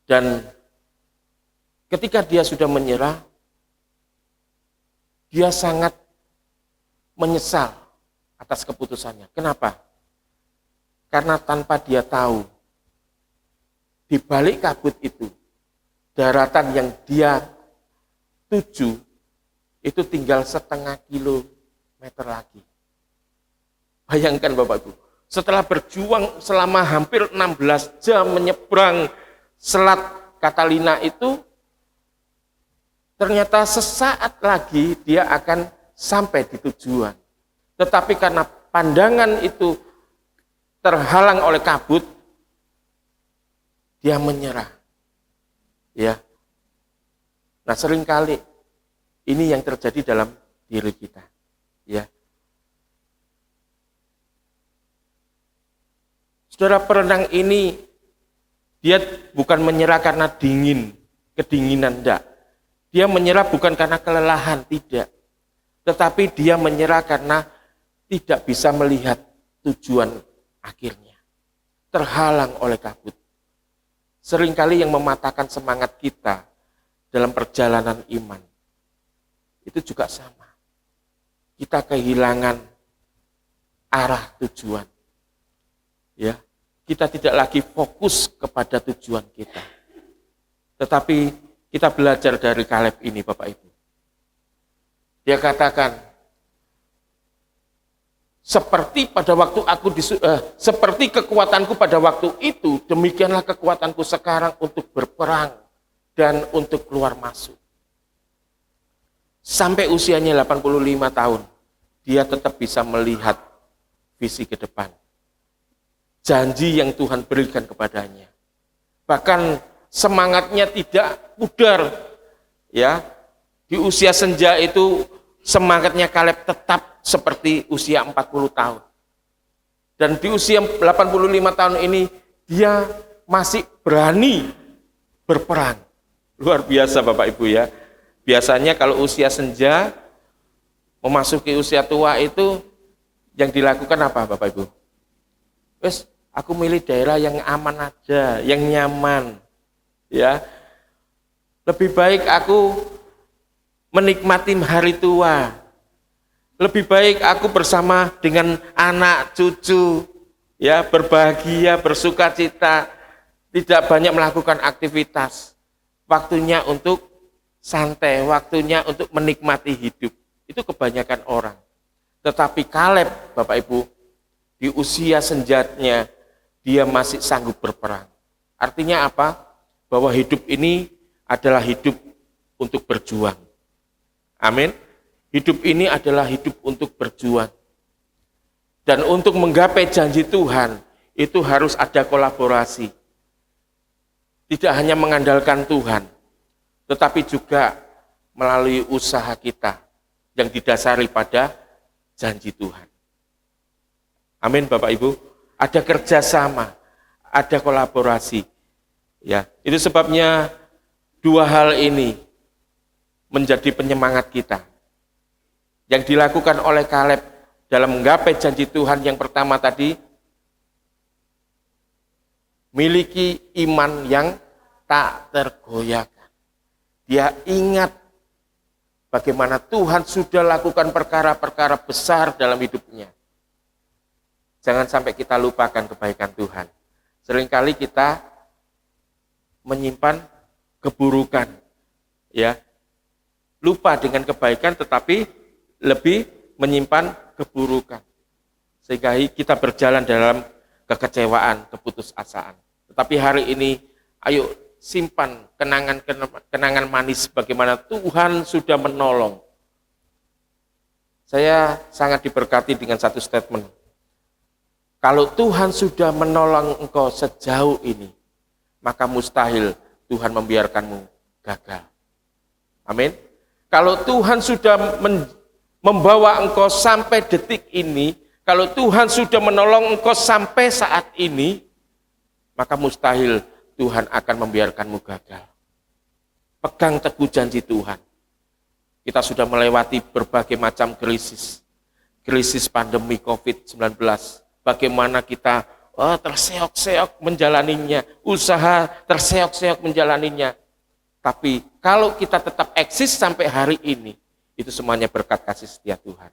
Dan ketika dia sudah menyerah, dia sangat menyesal atas keputusannya. Kenapa? Karena tanpa dia tahu, di balik kabut itu, daratan yang dia tuju, itu tinggal setengah kilometer lagi. Bayangkan Bapak Ibu, setelah berjuang selama hampir 16 jam menyeberang Selat Catalina itu, ternyata sesaat lagi dia akan sampai di tujuan. Tetapi karena pandangan itu terhalang oleh kabut, dia menyerah. Ya. Nah, seringkali ini yang terjadi dalam diri kita. Ya. Saudara, perenang ini dia bukan menyerah karena kedinginan enggak. Dia menyerah bukan karena kelelahan, tidak. Tetapi dia menyerah karena tidak bisa melihat tujuan akhirnya. Terhalang oleh kabut. Seringkali yang mematahkan semangat kita dalam perjalanan iman, itu juga sama. Kita kehilangan arah tujuan. Ya, kita tidak lagi fokus kepada tujuan kita. Tetapi kita belajar dari Kaleb ini, Bapak Ibu. Dia katakan, seperti kekuatanku pada waktu itu, demikianlah kekuatanku sekarang untuk berperang dan untuk keluar masuk. Sampai usianya 85 tahun, dia tetap bisa melihat visi ke depan. Janji yang Tuhan berikan kepadanya. Bahkan semangatnya tidak pudar. Ya, di usia senja itu semangatnya Kaleb tetap seperti usia 40 tahun. Dan di usia 85 tahun ini dia masih berani berperang. Luar biasa Bapak Ibu ya. Biasanya kalau usia senja memasuki usia tua itu yang dilakukan apa Bapak Ibu? Wes, aku milih daerah yang aman aja, yang nyaman. Ya. Lebih baik aku menikmati hari tua. Lebih baik aku bersama dengan anak cucu, ya, berbahagia, bersuka cita, tidak banyak melakukan aktivitas. Waktunya untuk santai, waktunya untuk menikmati hidup. Itu kebanyakan orang. Tetapi Kaleb, Bapak Ibu, di usia senjanya dia masih sanggup berperang. Artinya apa? Bahwa hidup ini adalah hidup untuk berjuang. Amin. Hidup ini adalah hidup untuk berjuang. Dan untuk menggapai janji Tuhan, itu harus ada kolaborasi. Tidak hanya mengandalkan Tuhan, tetapi juga melalui usaha kita yang didasari pada janji Tuhan. Amin Bapak Ibu. Ada kerjasama, ada kolaborasi. Ya, itu sebabnya dua hal ini menjadi penyemangat kita. Yang dilakukan oleh Kaleb dalam menggapai janji Tuhan yang pertama tadi, miliki iman yang tak tergoyahkan. Dia ingat bagaimana Tuhan sudah lakukan perkara-perkara besar dalam hidupnya. Jangan sampai kita lupakan kebaikan Tuhan. Seringkali kita menyimpan keburukan, ya, lupa dengan kebaikan, tetapi lebih menyimpan keburukan, sehingga kita berjalan dalam kekecewaan, keputusasaan. Tetapi hari ini, ayo simpan kenangan manis bagaimana Tuhan sudah menolong. Saya sangat diberkati dengan satu statement. Kalau Tuhan sudah menolong engkau sejauh ini, maka mustahil Tuhan membiarkanmu gagal. Amin. Kalau Tuhan sudah membawa engkau sampai detik ini, kalau Tuhan sudah menolong engkau sampai saat ini, maka mustahil Tuhan akan membiarkanmu gagal. Pegang teguh janji Tuhan. Kita sudah melewati berbagai macam krisis. Krisis pandemi COVID-19. Bagaimana kita terseok-seok menjalaninya, usaha terseok-seok menjalaninya. Tapi kalau kita tetap eksis sampai hari ini, itu semuanya berkat kasih setia Tuhan.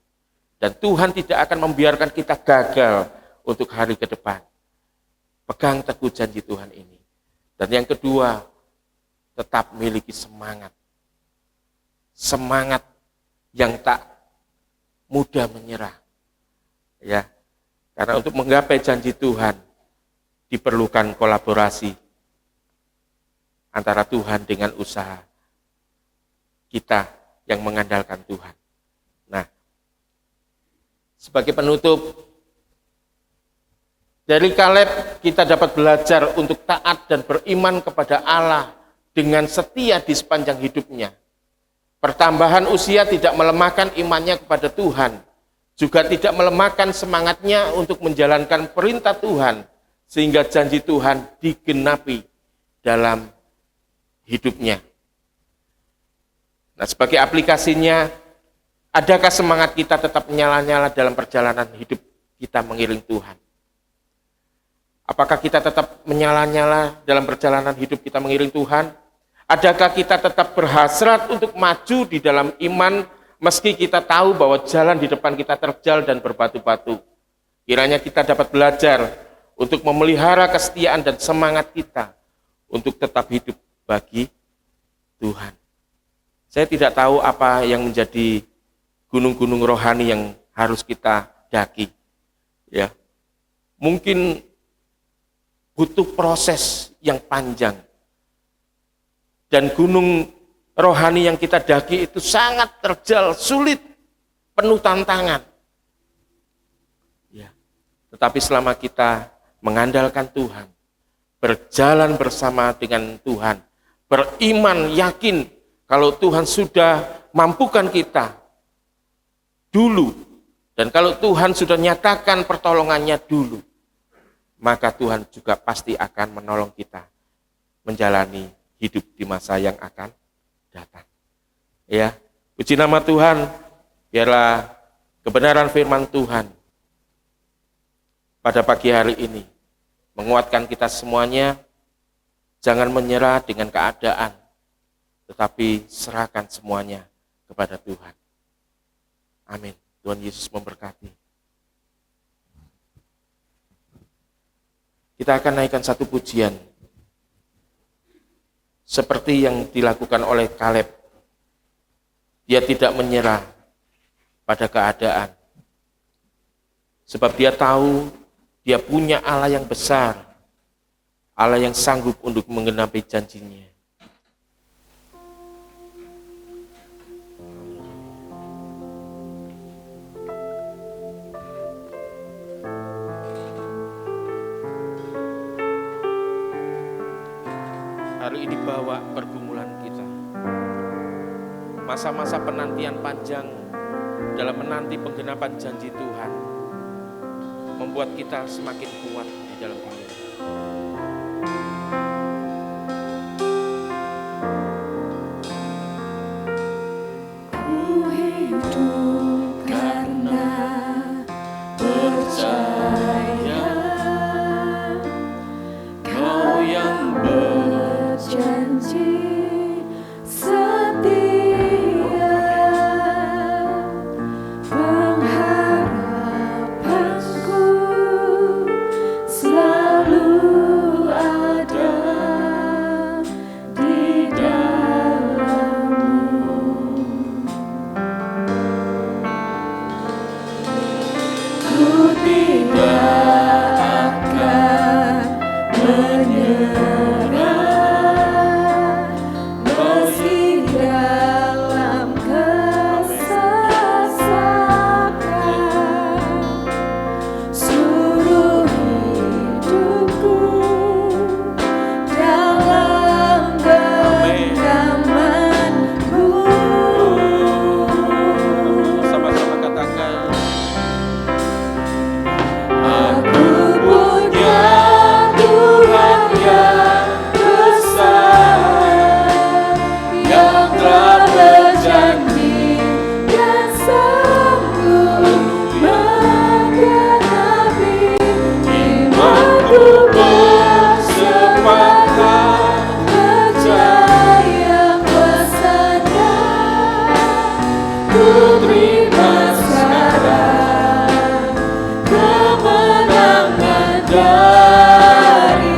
Dan Tuhan tidak akan membiarkan kita gagal untuk hari ke depan. Pegang teguh janji Tuhan ini. Dan yang kedua, tetap miliki semangat. Semangat yang tak mudah menyerah. Ya. Karena untuk menggapai janji Tuhan diperlukan kolaborasi antara Tuhan dengan usaha kita yang mengandalkan Tuhan. Nah, sebagai penutup, dari Kaleb kita dapat belajar untuk taat dan beriman kepada Allah dengan setia di sepanjang hidupnya. Pertambahan usia tidak melemahkan imannya kepada Tuhan, juga tidak melemahkan semangatnya untuk menjalankan perintah Tuhan, sehingga janji Tuhan digenapi dalam hidupnya. Nah, sebagai aplikasinya, adakah semangat kita tetap menyala-nyala dalam perjalanan hidup kita mengiring Tuhan? Apakah kita tetap menyala-nyala dalam perjalanan hidup kita mengiring Tuhan? Adakah kita tetap berhasrat untuk maju di dalam iman, meski kita tahu bahwa jalan di depan kita terjal dan berbatu-batu? Kiranya kita dapat belajar untuk memelihara kesetiaan dan semangat kita untuk tetap hidup bagi Tuhan. Saya tidak tahu apa yang menjadi gunung-gunung rohani yang harus kita daki. Ya, mungkin butuh proses yang panjang. Dan gunung rohani yang kita daki itu sangat terjal, sulit, penuh tantangan. Ya. Tetapi selama kita mengandalkan Tuhan, berjalan bersama dengan Tuhan, beriman, yakin kalau Tuhan sudah mampukan kita dulu, dan kalau Tuhan sudah nyatakan pertolongannya dulu, maka Tuhan juga pasti akan menolong kita menjalani hidup di masa yang akan datang. Ya, puji nama Tuhan, biarlah kebenaran firman Tuhan pada pagi hari ini menguatkan kita semuanya. Jangan menyerah dengan keadaan, tetapi serahkan semuanya kepada Tuhan. Amin. Tuhan Yesus memberkati. Kita akan naikkan satu pujian seperti yang dilakukan oleh Kaleb. Dia tidak menyerah pada keadaan, sebab dia tahu dia punya Allah yang besar, Allah yang sanggup untuk menggenapi janjinya. hari ini bawa pergumulan kita. Masa-masa penantian panjang dalam menanti penggenapan janji Tuhan membuat kita semakin kuat di dalam dunia. Ku hidup karena percaya Kau yang berjanji setia, pengharapanku selalu ada di dalam-Mu. Ku tidak akan menyerah meski dalam kesesakan. Suruh hidupku dalam genggaman-Mu. Sama-sama katakan, Aku punya Tuhan yang besar, yang telah berjanji dan sanggup menggenapi imanku bersepakat percaya kuasa-Nya. Ku terima sekarang kemenangan dari-Mu.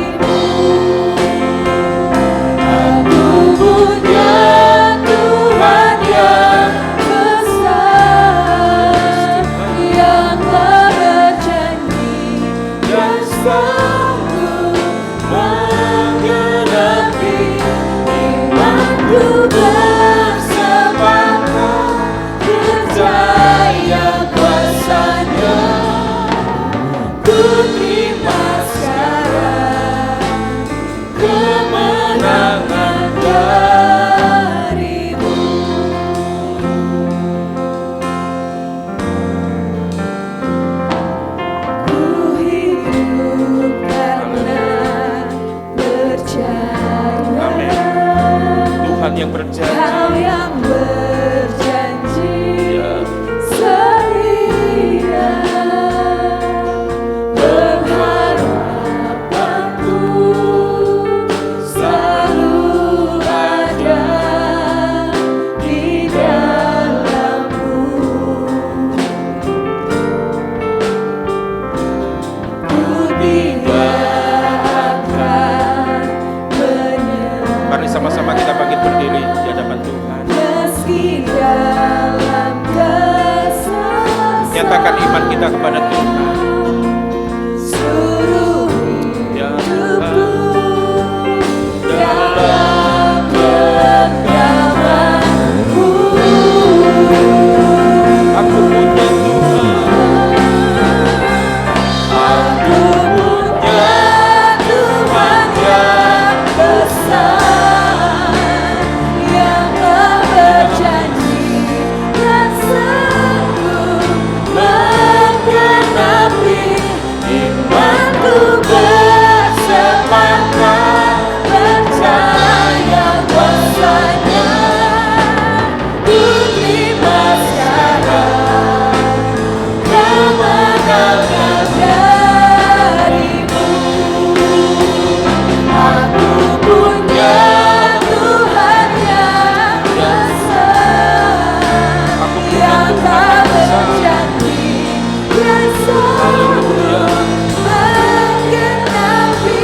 Aku punya Tuhan yang besar, yang telah berjanji dan sanggup menggenapi imanku bersepakat percaya kuasa-Nya. Ku terima sekarang kemenangan dari-Mu. Ku hidup karena percaya Tuhan yang berjanji. Kau yang berjanji Ya. setia, pengharapanku selalu ada di dalam-Mu. Ku tidak akan menyerah Mari sama-sama kita bangkit berdiri di hadapan Tuhan. meski dalam kesesakan. Nyatakan iman kita kepada Tuhan. Suruh Ya hidupku Tuhan, dalam genggaman-Mu. aku punya Tuhan. Aku punya Tuhan yang besar, yang telah berjanji dan sanggup menggenapi imanku bersepakat percaya kuasa-Nya. Ku terima sekarang kemenangan dari-Mu. Aku punya Tuhan yang besar, Aku punya yang Tuhan telah yang besar. berjanji dan sanggup menggenapi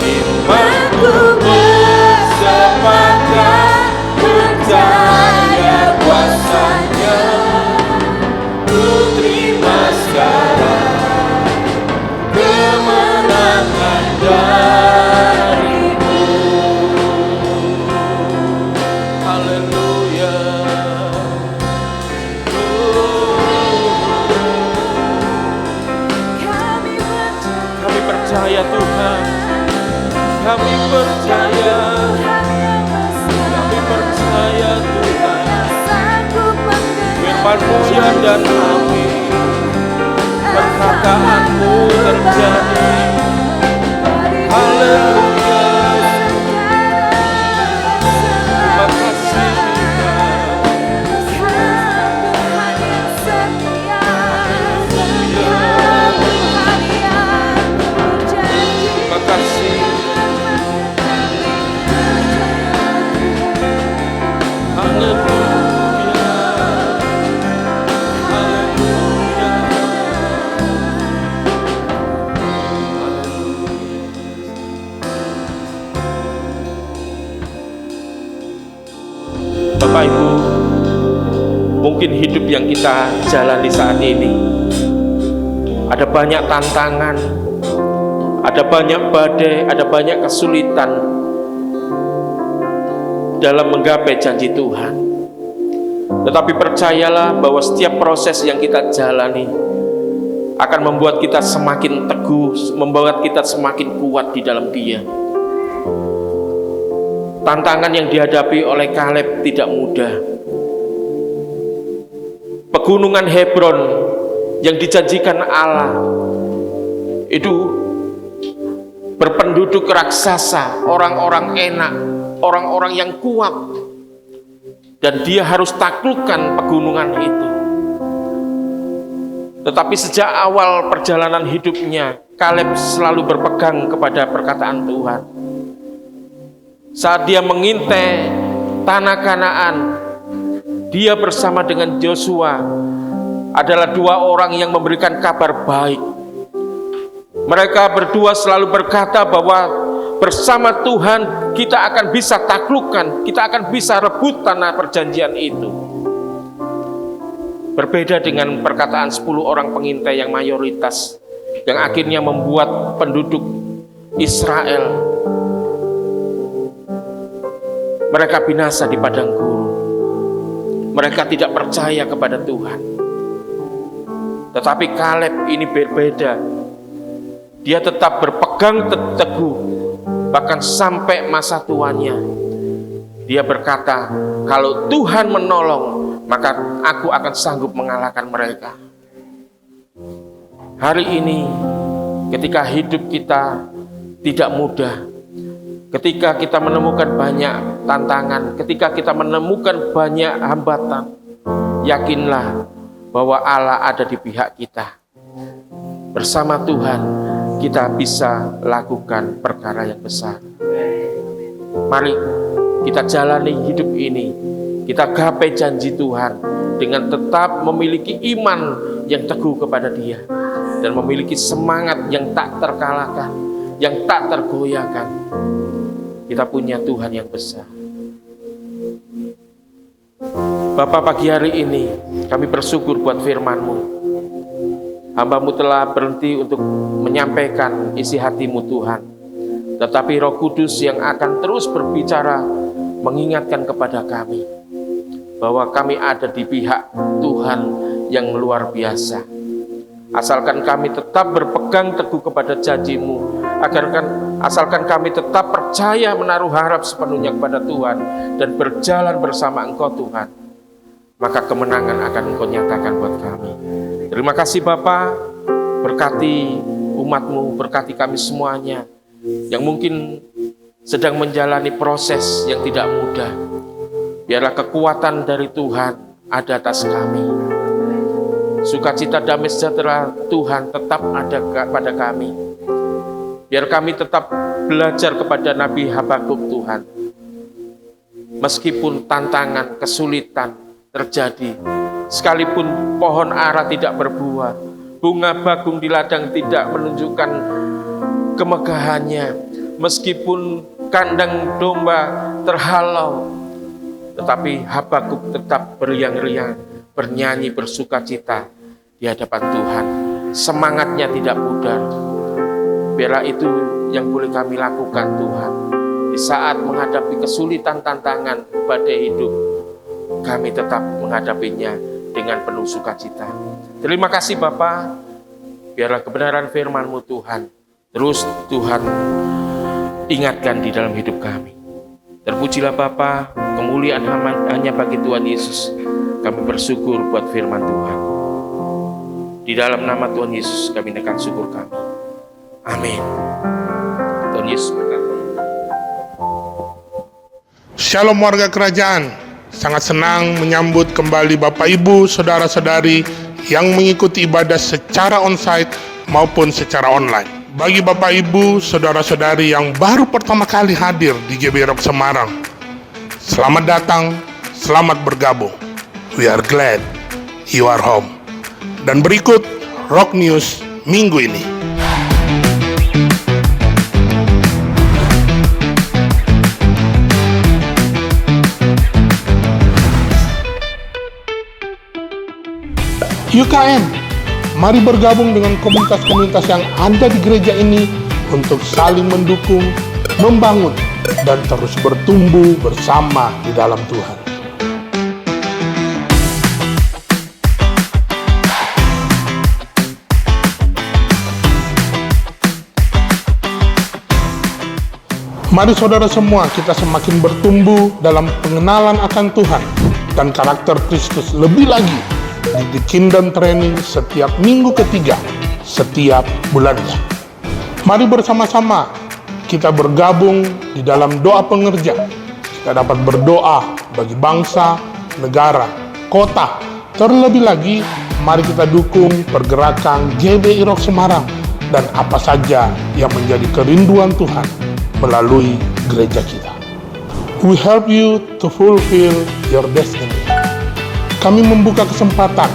imanku bersepakat percaya kuasa-Nya. Ku terima sekarang kemenangan dari-Mu. Haleluya. Kami percaya Tuhan. Kami percaya pujian dan amin. Perkataanmu terjadi. Haleluya. Terima kasih terima kasih. Bapak Ibu, mungkin hidup yang kita jalani saat ini ada banyak tantangan, ada banyak badai, ada banyak kesulitan dalam menggapai janji Tuhan. Tetapi percayalah bahwa setiap proses yang kita jalani akan membuat kita semakin teguh, membuat kita semakin kuat di dalam Dia. Tantangan yang dihadapi oleh Kaleb tidak mudah. Pegunungan Hebron yang dijanjikan Allah itu berpenduduk raksasa, orang-orang enak, orang-orang yang kuat, dan dia harus taklukkan pegunungan itu. Tetapi sejak awal perjalanan hidupnya, Kaleb selalu berpegang kepada perkataan Tuhan. Saat dia mengintai tanah Kanaan, dia bersama dengan Joshua adalah dua orang yang memberikan kabar baik. Mereka berdua selalu berkata bahwa bersama Tuhan kita akan bisa taklukkan, kita akan bisa rebut tanah perjanjian itu. Berbeda dengan perkataan 10 orang pengintai yang mayoritas, yang akhirnya membuat penduduk Israel mereka binasa di padang gurun. Mereka tidak percaya kepada Tuhan. Tetapi Kaleb ini berbeda. Dia tetap berpegang teguh, bahkan sampai masa tuanya. Dia berkata, kalau Tuhan menolong, maka aku akan sanggup mengalahkan mereka. Hari ini, ketika hidup kita tidak mudah, ketika kita menemukan banyak tantangan, ketika kita menemukan banyak hambatan, yakinlah bahwa Allah ada di pihak kita. Bersama Tuhan, kita bisa lakukan perkara yang besar. Mari kita jalani hidup ini, kita gapai janji Tuhan dengan tetap memiliki iman yang teguh kepada Dia, dan memiliki semangat yang tak terkalahkan, yang tak tergoyahkan. Kita punya Tuhan yang besar. Bapa, pagi hari ini kami bersyukur buat firman-Mu. Hamba-Mu telah berhenti untuk menyampaikan isi hati-Mu Tuhan. Tetapi Roh Kudus yang akan terus berbicara mengingatkan kepada kami bahwa kami ada di pihak Tuhan yang luar biasa. Asalkan kami tetap berpegang teguh kepada janji-Mu, asalkan kami tetap percaya menaruh harap sepenuhnya kepada Tuhan dan berjalan bersama Engkau Tuhan, maka kemenangan akan Engkau nyatakan buat kami. Terima kasih Bapa, berkati umat-Mu, berkati kami semuanya yang mungkin sedang menjalani proses yang tidak mudah. Biarlah kekuatan dari Tuhan ada atas kami. Sukacita damai sejahtera Tuhan tetap ada pada kami. Biar kami tetap belajar kepada Nabi Habakuk Tuhan. Meskipun tantangan, kesulitan terjadi, sekalipun pohon ara tidak berbuah, bunga bakung di ladang tidak menunjukkan kemegahannya, meskipun kandang domba terhalau, tetapi Habakuk tetap beriang-riang, bernyanyi bersukacita di hadapan Tuhan. Semangatnya tidak pudar. Biarlah itu yang boleh kami lakukan Tuhan. Di saat menghadapi kesulitan, tantangan, badai hidup, kami tetap menghadapinya dengan penuh sukacita. Terima kasih Bapa. Biarlah kebenaran firman-Mu Tuhan terus Tuhan ingatkan di dalam hidup kami. Terpujilah Bapa, kemuliaan hanya bagi Tuhan Yesus. Kami bersyukur buat firman Tuhan. Di dalam nama Tuhan Yesus kami naikkan syukur kami. Amin. Tuhan Yesus berkati. Shalom warga kerajaan, sangat senang menyambut kembali Bapak Ibu, Saudara-saudari yang mengikuti ibadah secara onsite maupun secara online. Bagi Bapak Ibu, Saudara-saudari yang baru pertama kali hadir di GB Rock Semarang, selamat datang, selamat bergabung. We are glad you are home. Dan berikut Rock News minggu ini. UKM, mari bergabung dengan komunitas-komunitas yang ada di gereja ini untuk saling mendukung, membangun, dan terus bertumbuh bersama di dalam Tuhan. Mari saudara semua, kita semakin bertumbuh dalam pengenalan akan Tuhan dan karakter Kristus lebih lagi di The Kingdom Training setiap minggu ketiga, setiap bulannya. Mari bersama-sama kita bergabung di dalam doa pengerja. Kita dapat berdoa bagi bangsa, negara, kota. Terlebih lagi, mari kita dukung pergerakan GBI Rock Semarang dan apa saja yang menjadi kerinduan Tuhan melalui gereja kita. We help you to fulfill your destiny. Kami membuka kesempatan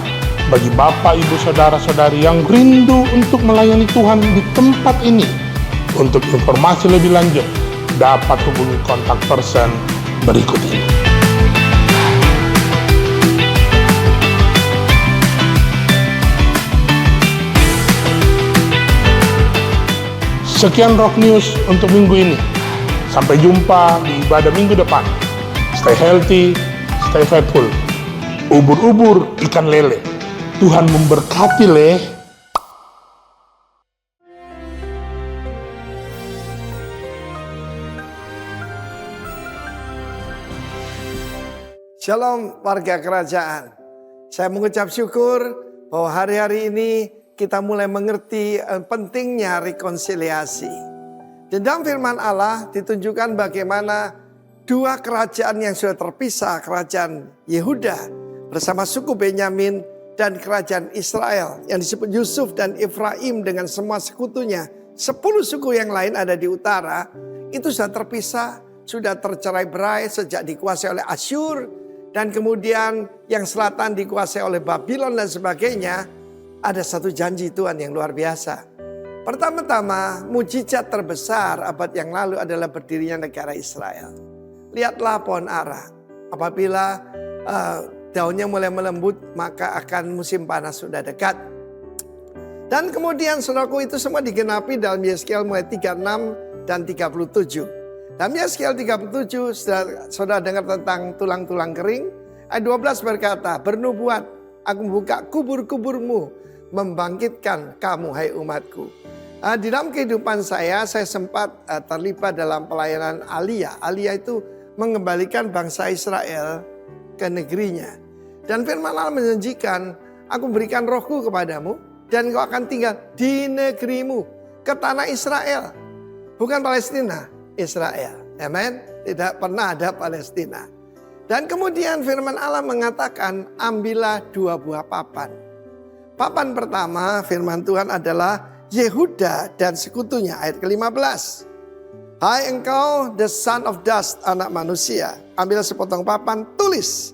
bagi Bapak, Ibu, Saudara-saudari yang rindu untuk melayani Tuhan di tempat ini. Untuk informasi lebih lanjut, dapat hubungi kontak person berikut ini. Sekian Rock News untuk minggu ini. Sampai jumpa di ibadah minggu depan. Stay healthy, stay faithful. Ubur-ubur ikan lele. Tuhan memberkati le. Shalom warga kerajaan. Saya mengucap syukur bahwa hari-hari ini kita mulai mengerti pentingnya rekonsiliasi. Di dalam firman Allah ditunjukkan bagaimana dua kerajaan yang sudah terpisah, kerajaan Yehuda bersama suku Benyamin dan kerajaan Israel yang disebut Yusuf dan Efraim dengan semua sekutunya. 10 suku yang lain ada di utara, itu sudah terpisah, sudah tercerai-berai sejak dikuasai oleh Asyur. Dan kemudian yang selatan dikuasai oleh Babylon dan sebagainya. Ada satu janji Tuhan yang luar biasa. Pertama-tama, mujizat terbesar abad yang lalu adalah berdirinya negara Israel. Lihatlah pohon ara. Apabila daunnya mulai melembut, maka akan musim panas sudah dekat. Dan kemudian saudaraku, itu semua digenapi dalam Yeskiel mulai 36 dan 37. Dalam Yeskiel 37, saudara dengar tentang tulang-tulang kering. Ayat 12 berkata, bernubuat, aku membuka kubur-kuburmu, membangkitkan kamu hai umatku. Di dalam kehidupan saya sempat terlibat dalam pelayanan Aliyah. Aliyah itu mengembalikan bangsa Israel ke negerinya. Dan firman Allah menjanjikan, aku berikan rohku kepadamu dan kau akan tinggal di negerimu, ke tanah Israel. Bukan Palestina, Israel. Amen. Tidak pernah ada Palestina. Dan kemudian firman Allah mengatakan, ambillah 2 buah papan. Papan pertama firman Tuhan adalah Yehuda dan sekutunya, ayat ke-15. Hai engkau the son of dust, anak manusia, ambil sepotong papan, tulis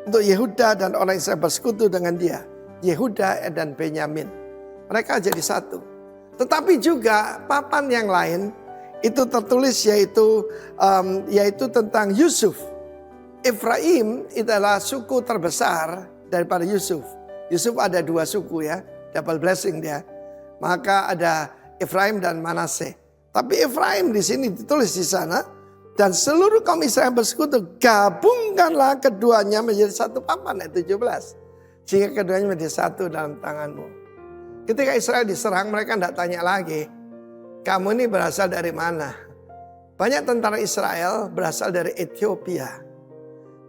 untuk Yehuda dan orang Israel bersekutu dengan dia, Yehuda dan Benyamin. Mereka jadi satu. Tetapi juga papan yang lain itu tertulis yaitu tentang Yusuf. Efraim adalah suku terbesar daripada Yusuf. Yusuf ada 2 suku ya, double blessing dia. Maka ada Efraim dan Manase. Tapi Efraim di sini ditulis di sana, dan seluruh kaum Israel bersekutu, gabungkanlah keduanya menjadi satu papan, ayat 17. Sehingga keduanya menjadi satu dalam tanganmu. Ketika Israel diserang, mereka tidak tanya lagi, kamu ini berasal dari mana? Banyak tentara Israel berasal dari Ethiopia,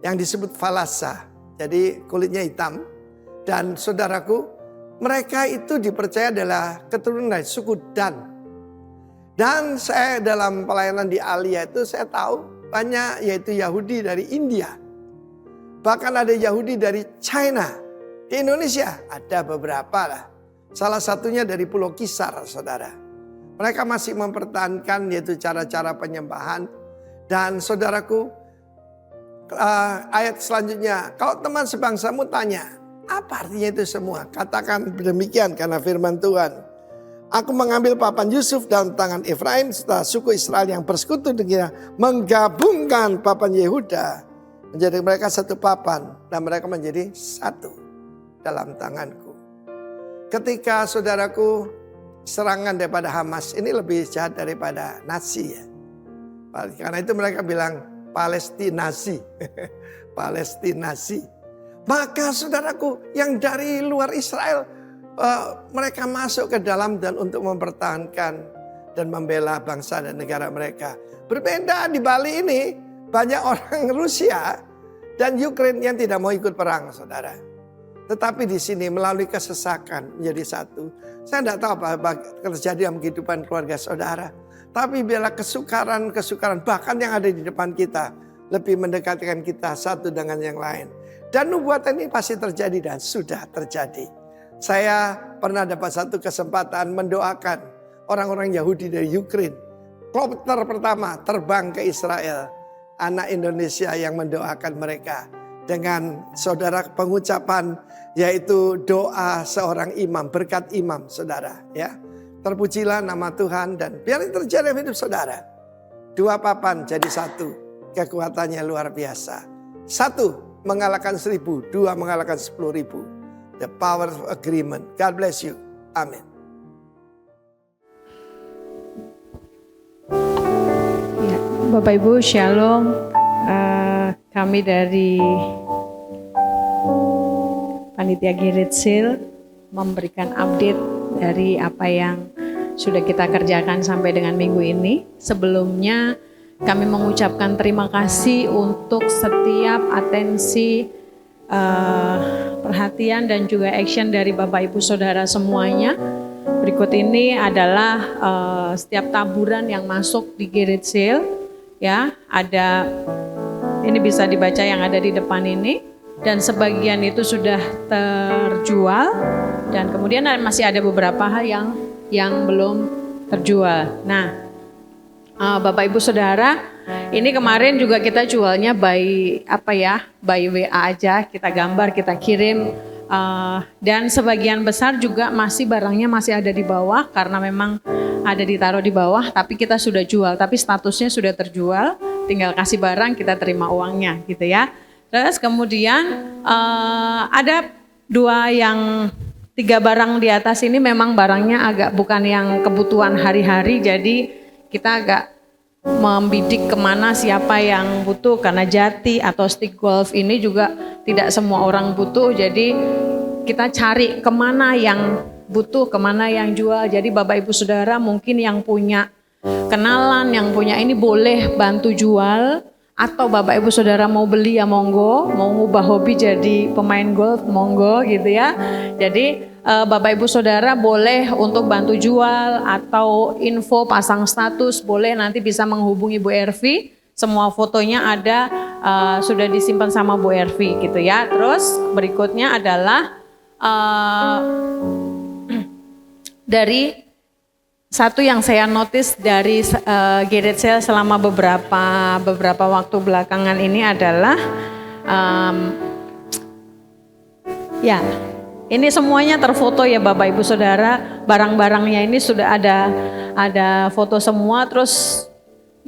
yang disebut Falasa. jadi kulitnya hitam. Dan saudaraku, mereka itu dipercaya adalah keturunan dari suku Dan. Dan saya dalam pelayanan di Alia itu saya tahu banyak yaitu Yahudi dari India. Bahkan ada Yahudi dari China. Di Indonesia ada beberapa lah. Salah satunya dari Pulau Kisar, saudara. Mereka masih mempertahankan yaitu cara-cara penyembahan. Dan saudaraku, ayat selanjutnya, kalau teman sebangsamu tanya, apa artinya itu semua? Katakan demikian karena firman Tuhan. Aku mengambil papan Yusuf dalam tangan Efraim setelah suku Israel yang bersekutu dengannya menggabungkan papan Yehuda menjadi mereka satu papan dan mereka menjadi satu dalam tanganku. Ketika saudaraku serangan daripada Hamas ini lebih jahat daripada Nazi ya. Karena itu mereka bilang Palestinasi. Palestinasi. Maka saudaraku yang dari luar Israel mereka masuk ke dalam dan untuk mempertahankan dan membela bangsa dan negara mereka. Berbeda di Bali ini banyak orang Rusia dan Ukraina yang tidak mau ikut perang, saudara. Tetapi di sini melalui kesesakan menjadi satu. Saya tidak tahu apa terjadi dalam kehidupan keluarga saudara. Tapi bila kesukaran bahkan yang ada di depan kita lebih mendekatkan kita satu dengan yang lain. Dan nubuatan ini pasti terjadi dan sudah terjadi. Saya pernah dapat satu kesempatan mendoakan orang-orang Yahudi dari Ukraina. Kloter pertama terbang ke Israel. Anak Indonesia yang mendoakan mereka. Dengan saudara pengucapan yaitu doa seorang imam, berkat imam saudara. Ya, terpujilah nama Tuhan dan biar itu terjadi dalam hidup saudara. 2 papan jadi 1. Kekuatannya luar biasa. 1 mengalahkan 1000, 2 mengalahkan 10.000. The power of agreement. God bless you. Amin. Ya, Bapak Ibu Shalom. Kami dari Panitia Giritsil memberikan update dari apa yang sudah kita kerjakan sampai dengan minggu ini. Sebelumnya kami mengucapkan terima kasih untuk setiap atensi, perhatian dan juga action dari Bapak Ibu Saudara semuanya. Berikut ini adalah setiap taburan yang masuk di Giritsil. Ya, ada ini bisa dibaca yang ada di depan ini. Dan sebagian itu sudah terjual dan kemudian masih ada beberapa hal yang belum terjual. Nah, Bapak Ibu Saudara, ini kemarin juga kita jualnya by WA aja, kita gambar, kita kirim, dan sebagian besar juga barangnya masih ada di bawah karena memang ada ditaruh di bawah, tapi kita sudah jual, tapi statusnya sudah terjual, tinggal kasih barang kita terima uangnya gitu ya. Terus kemudian ada 3 barang di atas ini memang barangnya agak bukan yang kebutuhan hari-hari, jadi kita agak membidik kemana siapa yang butuh, karena jati atau stick golf ini juga tidak semua orang butuh, jadi kita cari kemana yang butuh, kemana yang jual. Jadi Bapak Ibu Saudara mungkin yang punya kenalan, yang punya ini boleh bantu jual. Atau Bapak Ibu Saudara mau beli ya monggo, mau ngubah hobi jadi pemain golf monggo gitu ya. Jadi Bapak Ibu Saudara boleh untuk bantu jual atau info pasang status boleh, nanti bisa menghubungi Bu Ervi. Semua fotonya ada sudah disimpan sama Bu Ervi gitu ya. Terus berikutnya adalah dari satu yang saya notice dari Giritsil selama beberapa waktu belakangan ini adalah ini semuanya terfoto ya Bapak Ibu Saudara, barang-barangnya ini sudah ada foto semua. Terus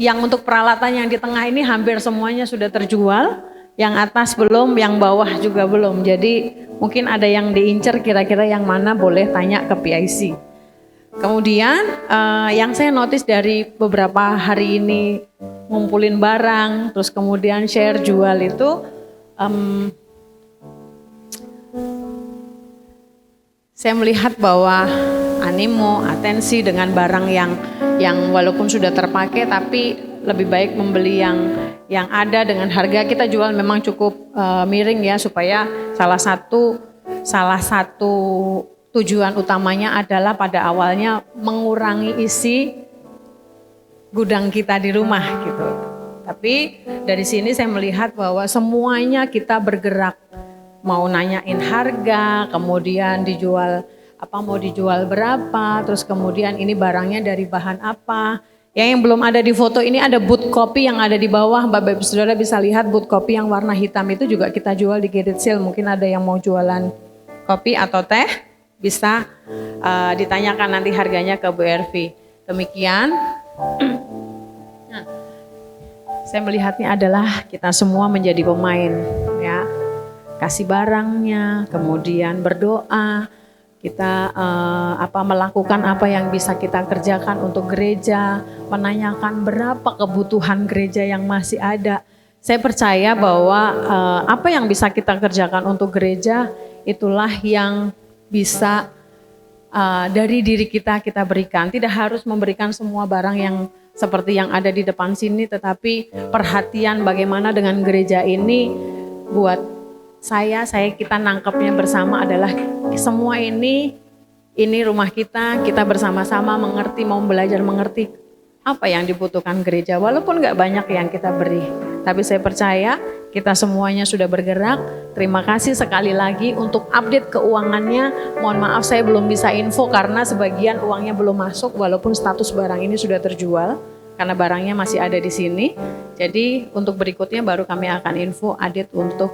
yang untuk peralatan yang di tengah ini hampir semuanya sudah terjual, yang atas belum, yang bawah juga belum. Jadi mungkin ada yang diincer, kira-kira yang mana boleh tanya ke PIC. Kemudian yang saya notice dari beberapa hari ini ngumpulin barang, terus kemudian share jual itu, saya melihat bahwa animo, atensi dengan barang yang walaupun sudah terpakai tapi lebih baik membeli yang ada dengan harga kita jual memang cukup miring ya, supaya salah satu tujuan utamanya adalah pada awalnya mengurangi isi gudang kita di rumah gitu. Tapi dari sini saya melihat bahwa semuanya kita bergerak, mau nanyain harga, kemudian dijual mau dijual berapa, terus kemudian ini barangnya dari bahan apa. Yang belum ada di foto ini ada booth kopi yang ada di bawah, Bapak Ibu Saudara bisa lihat booth kopi yang warna hitam itu juga kita jual di Garage Sale. Mungkin ada yang mau jualan kopi atau teh, bisa ditanyakan nanti harganya ke Bu Ervi. Demikian. Saya melihatnya adalah kita semua menjadi pemain, ya. Kasih barangnya, kemudian berdoa, kita melakukan apa yang bisa kita kerjakan untuk gereja, menanyakan berapa kebutuhan gereja yang masih ada. Saya percaya bahwa apa yang bisa kita kerjakan untuk gereja, itulah yang bisa dari diri kita berikan. Tidak harus memberikan semua barang yang seperti yang ada di depan sini, tetapi perhatian bagaimana dengan gereja ini buat saya kita nangkepnya bersama adalah semua ini rumah kita bersama-sama mau belajar mengerti apa yang dibutuhkan gereja, walaupun gak banyak yang kita beri. Tapi saya percaya kita semuanya sudah bergerak. Terima kasih sekali lagi untuk update keuangannya. Mohon maaf saya belum bisa info karena sebagian uangnya belum masuk walaupun status barang ini sudah terjual karena barangnya masih ada di sini. Jadi untuk berikutnya baru kami akan info update untuk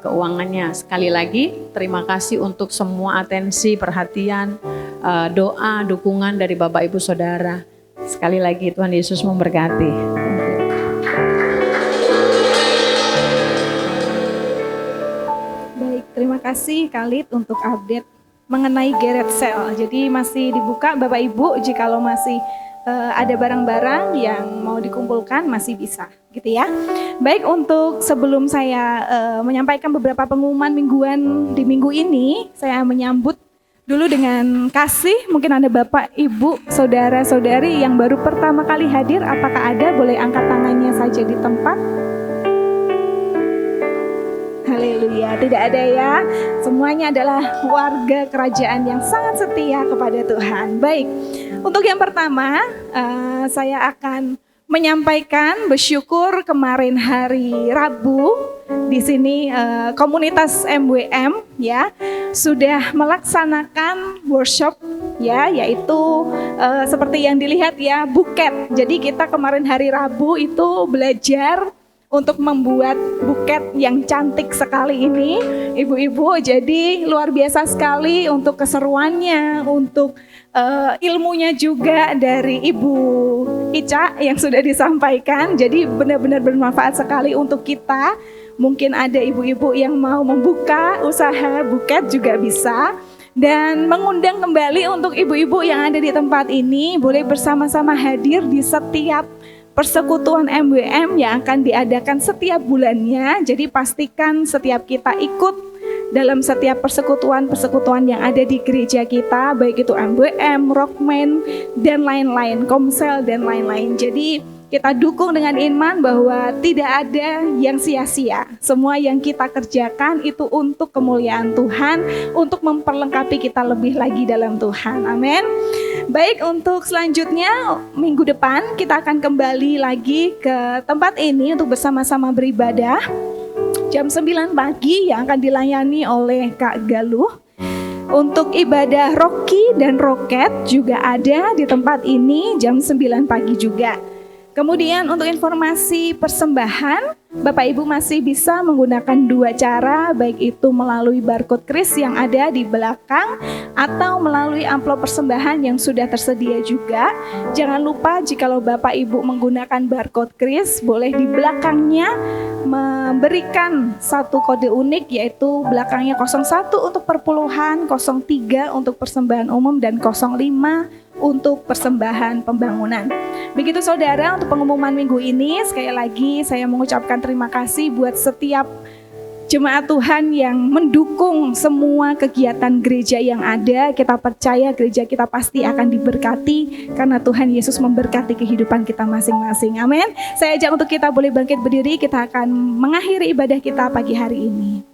keuangannya. Sekali lagi terima kasih untuk semua atensi, perhatian, doa, dukungan dari Bapak Ibu Saudara. Sekali lagi Tuhan Yesus memberkati. Terima kasih Khalid untuk update mengenai Garage Sale. Jadi masih dibuka Bapak Ibu, jikalau masih ada barang-barang yang mau dikumpulkan masih bisa gitu ya. Baik, untuk sebelum saya menyampaikan beberapa pengumuman mingguan di minggu ini, saya menyambut dulu dengan kasih. Mungkin ada Bapak, Ibu, Saudara-saudari yang baru pertama kali hadir, apakah ada? Boleh angkat tangannya saja di tempat. Haleluya, tidak ada ya. Semuanya adalah warga kerajaan yang sangat setia kepada Tuhan. Baik, untuk yang pertama saya akan menyampaikan bersyukur kemarin hari Rabu di sini komunitas MWM ya sudah melaksanakan workshop ya, yaitu seperti yang dilihat ya, buket. Jadi kita kemarin hari Rabu itu belajar untuk membuat buket yang cantik sekali ini, ibu-ibu. Jadi luar biasa sekali untuk keseruannya, untuk ilmunya juga dari Ibu Ica yang sudah disampaikan. Jadi benar-benar bermanfaat sekali untuk kita. Mungkin ada ibu-ibu yang mau membuka usaha buket juga bisa. Dan mengundang kembali untuk ibu-ibu yang ada di tempat ini, boleh bersama-sama hadir di setiap persekutuan MWM yang akan diadakan setiap bulannya. Jadi pastikan setiap kita ikut dalam setiap persekutuan yang ada di gereja kita, baik itu MWM, Rockman, dan lain-lain, Komsel, dan lain-lain. Jadi kita dukung dengan iman bahwa tidak ada yang sia-sia. Semua yang kita kerjakan itu untuk kemuliaan Tuhan, untuk memperlengkapi kita lebih lagi dalam Tuhan. Amin. Baik, untuk selanjutnya minggu depan kita akan kembali lagi ke tempat ini untuk bersama-sama beribadah jam 9 pagi yang akan dilayani oleh Kak Galuh. Untuk ibadah Rocky dan Roket juga ada di tempat ini jam 9 pagi juga. Kemudian untuk informasi persembahan, Bapak Ibu masih bisa menggunakan dua cara, baik itu melalui barcode kris yang ada di belakang atau melalui amplop persembahan yang sudah tersedia juga. Jangan lupa jikalau Bapak Ibu menggunakan barcode kris, boleh di belakangnya memberikan satu kode unik, yaitu belakangnya 01 untuk perpuluhan, 03 untuk persembahan umum, dan 05 untuk persembahan pembangunan. Begitu saudara, untuk pengumuman minggu ini sekali lagi saya mengucapkan terima kasih buat setiap jemaat Tuhan yang mendukung semua kegiatan gereja yang ada. Kita percaya gereja kita pasti akan diberkati karena Tuhan Yesus memberkati kehidupan kita masing-masing. Amin. Saya ajak untuk kita boleh bangkit berdiri, kita akan mengakhiri ibadah kita pagi hari ini.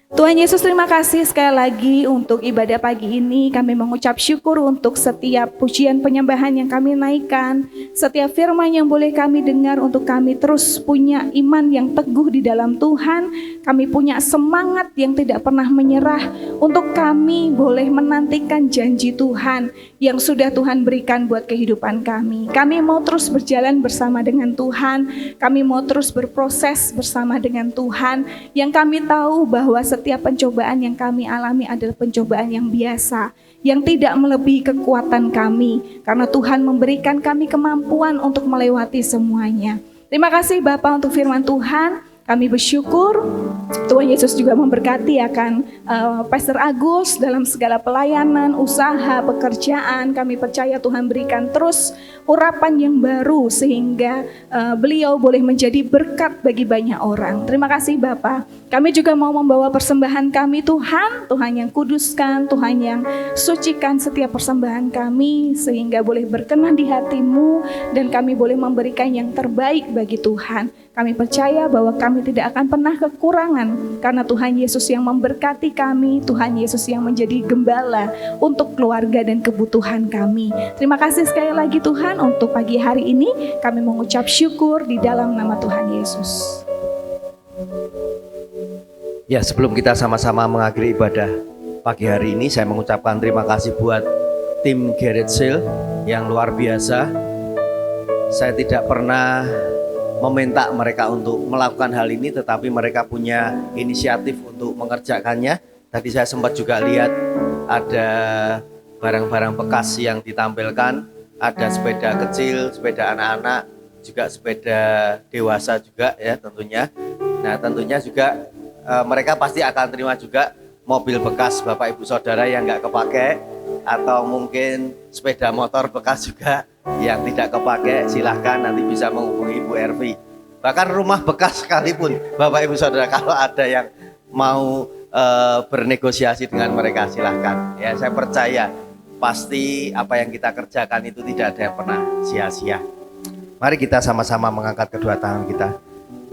Tuhan Yesus, terima kasih sekali lagi untuk ibadah pagi ini. Kami mengucap syukur untuk setiap pujian penyembahan yang kami naikkan, setiap firman yang boleh kami dengar untuk kami terus punya iman yang teguh di dalam Tuhan. Kami punya semangat yang tidak pernah menyerah untuk kami boleh menantikan janji Tuhan yang sudah Tuhan berikan buat kehidupan kami. Kami mau terus berjalan bersama dengan Tuhan. Kami mau terus berproses bersama dengan Tuhan. Yang kami tahu bahwa setiap pencobaan yang kami alami adalah pencobaan yang biasa, yang tidak melebihi kekuatan kami, karena Tuhan memberikan kami kemampuan untuk melewati semuanya. Terima kasih Bapak untuk firman Tuhan. Kami bersyukur Tuhan Yesus juga memberkati akan Pastor Agus dalam segala pelayanan, usaha, pekerjaan. Kami percaya Tuhan berikan terus urapan yang baru sehingga beliau boleh menjadi berkat bagi banyak orang. Terima kasih Bapak. Kami juga mau membawa persembahan kami Tuhan, Tuhan yang kuduskan, Tuhan yang sucikan setiap persembahan kami sehingga boleh berkenan di hati-Mu dan kami boleh memberikan yang terbaik bagi Tuhan. Kami percaya bahwa kami tidak akan pernah kekurangan karena Tuhan Yesus yang memberkati kami, Tuhan Yesus yang menjadi gembala untuk keluarga dan kebutuhan kami. Terima kasih sekali lagi Tuhan untuk pagi hari ini kami mengucap syukur di dalam nama Tuhan Yesus. Ya, sebelum kita sama-sama mengakhiri ibadah pagi hari ini, saya mengucapkan terima kasih buat tim Garage Sale yang luar biasa. Saya tidak pernah meminta mereka untuk melakukan hal ini, tetapi mereka punya inisiatif untuk mengerjakannya. Tadi saya sempat juga lihat ada barang-barang bekas yang ditampilkan, ada sepeda kecil, sepeda anak-anak, juga sepeda dewasa juga ya tentunya. Nah tentunya juga mereka pasti akan terima juga mobil bekas Bapak Ibu Saudara yang nggak kepake, atau mungkin sepeda motor bekas juga yang tidak kepake. Silahkan nanti bisa menghubungi Ibu Ervi. Bahkan rumah bekas sekalipun Bapak Ibu Saudara, kalau ada yang mau bernegosiasi dengan mereka, silahkan. Ya, saya percaya pasti apa yang kita kerjakan itu tidak ada yang pernah sia-sia. Mari kita sama-sama mengangkat kedua tangan kita.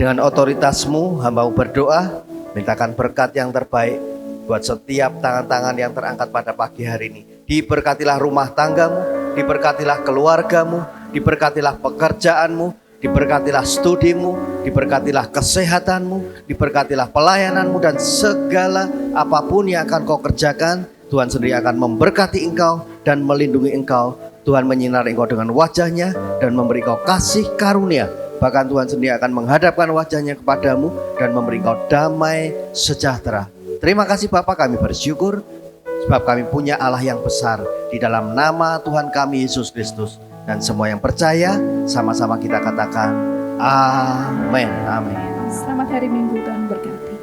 Dengan otoritas-Mu, hamba-Mu berdoa, mintakan berkat yang terbaik buat setiap tangan-tangan yang terangkat pada pagi hari ini. Diberkatilah rumah tanggamu, diberkatilah keluargamu, diberkatilah pekerjaanmu, diberkatilah studimu, diberkatilah kesehatanmu, diberkatilah pelayananmu, dan segala apapun yang akan kau kerjakan, Tuhan sendiri akan memberkati engkau dan melindungi engkau. Tuhan menyinari engkau dengan wajahnya dan memberi engkau kasih karunia. Bahkan Tuhan sendiri akan menghadapkan wajahnya kepadamu dan memberi engkau damai sejahtera. Terima kasih Bapa, kami bersyukur sebab kami punya Allah yang besar di dalam nama Tuhan kami Yesus Kristus. Dan semua yang percaya sama-sama kita katakan amin. Amin. Selamat hari Minggu, Tuhan berkati.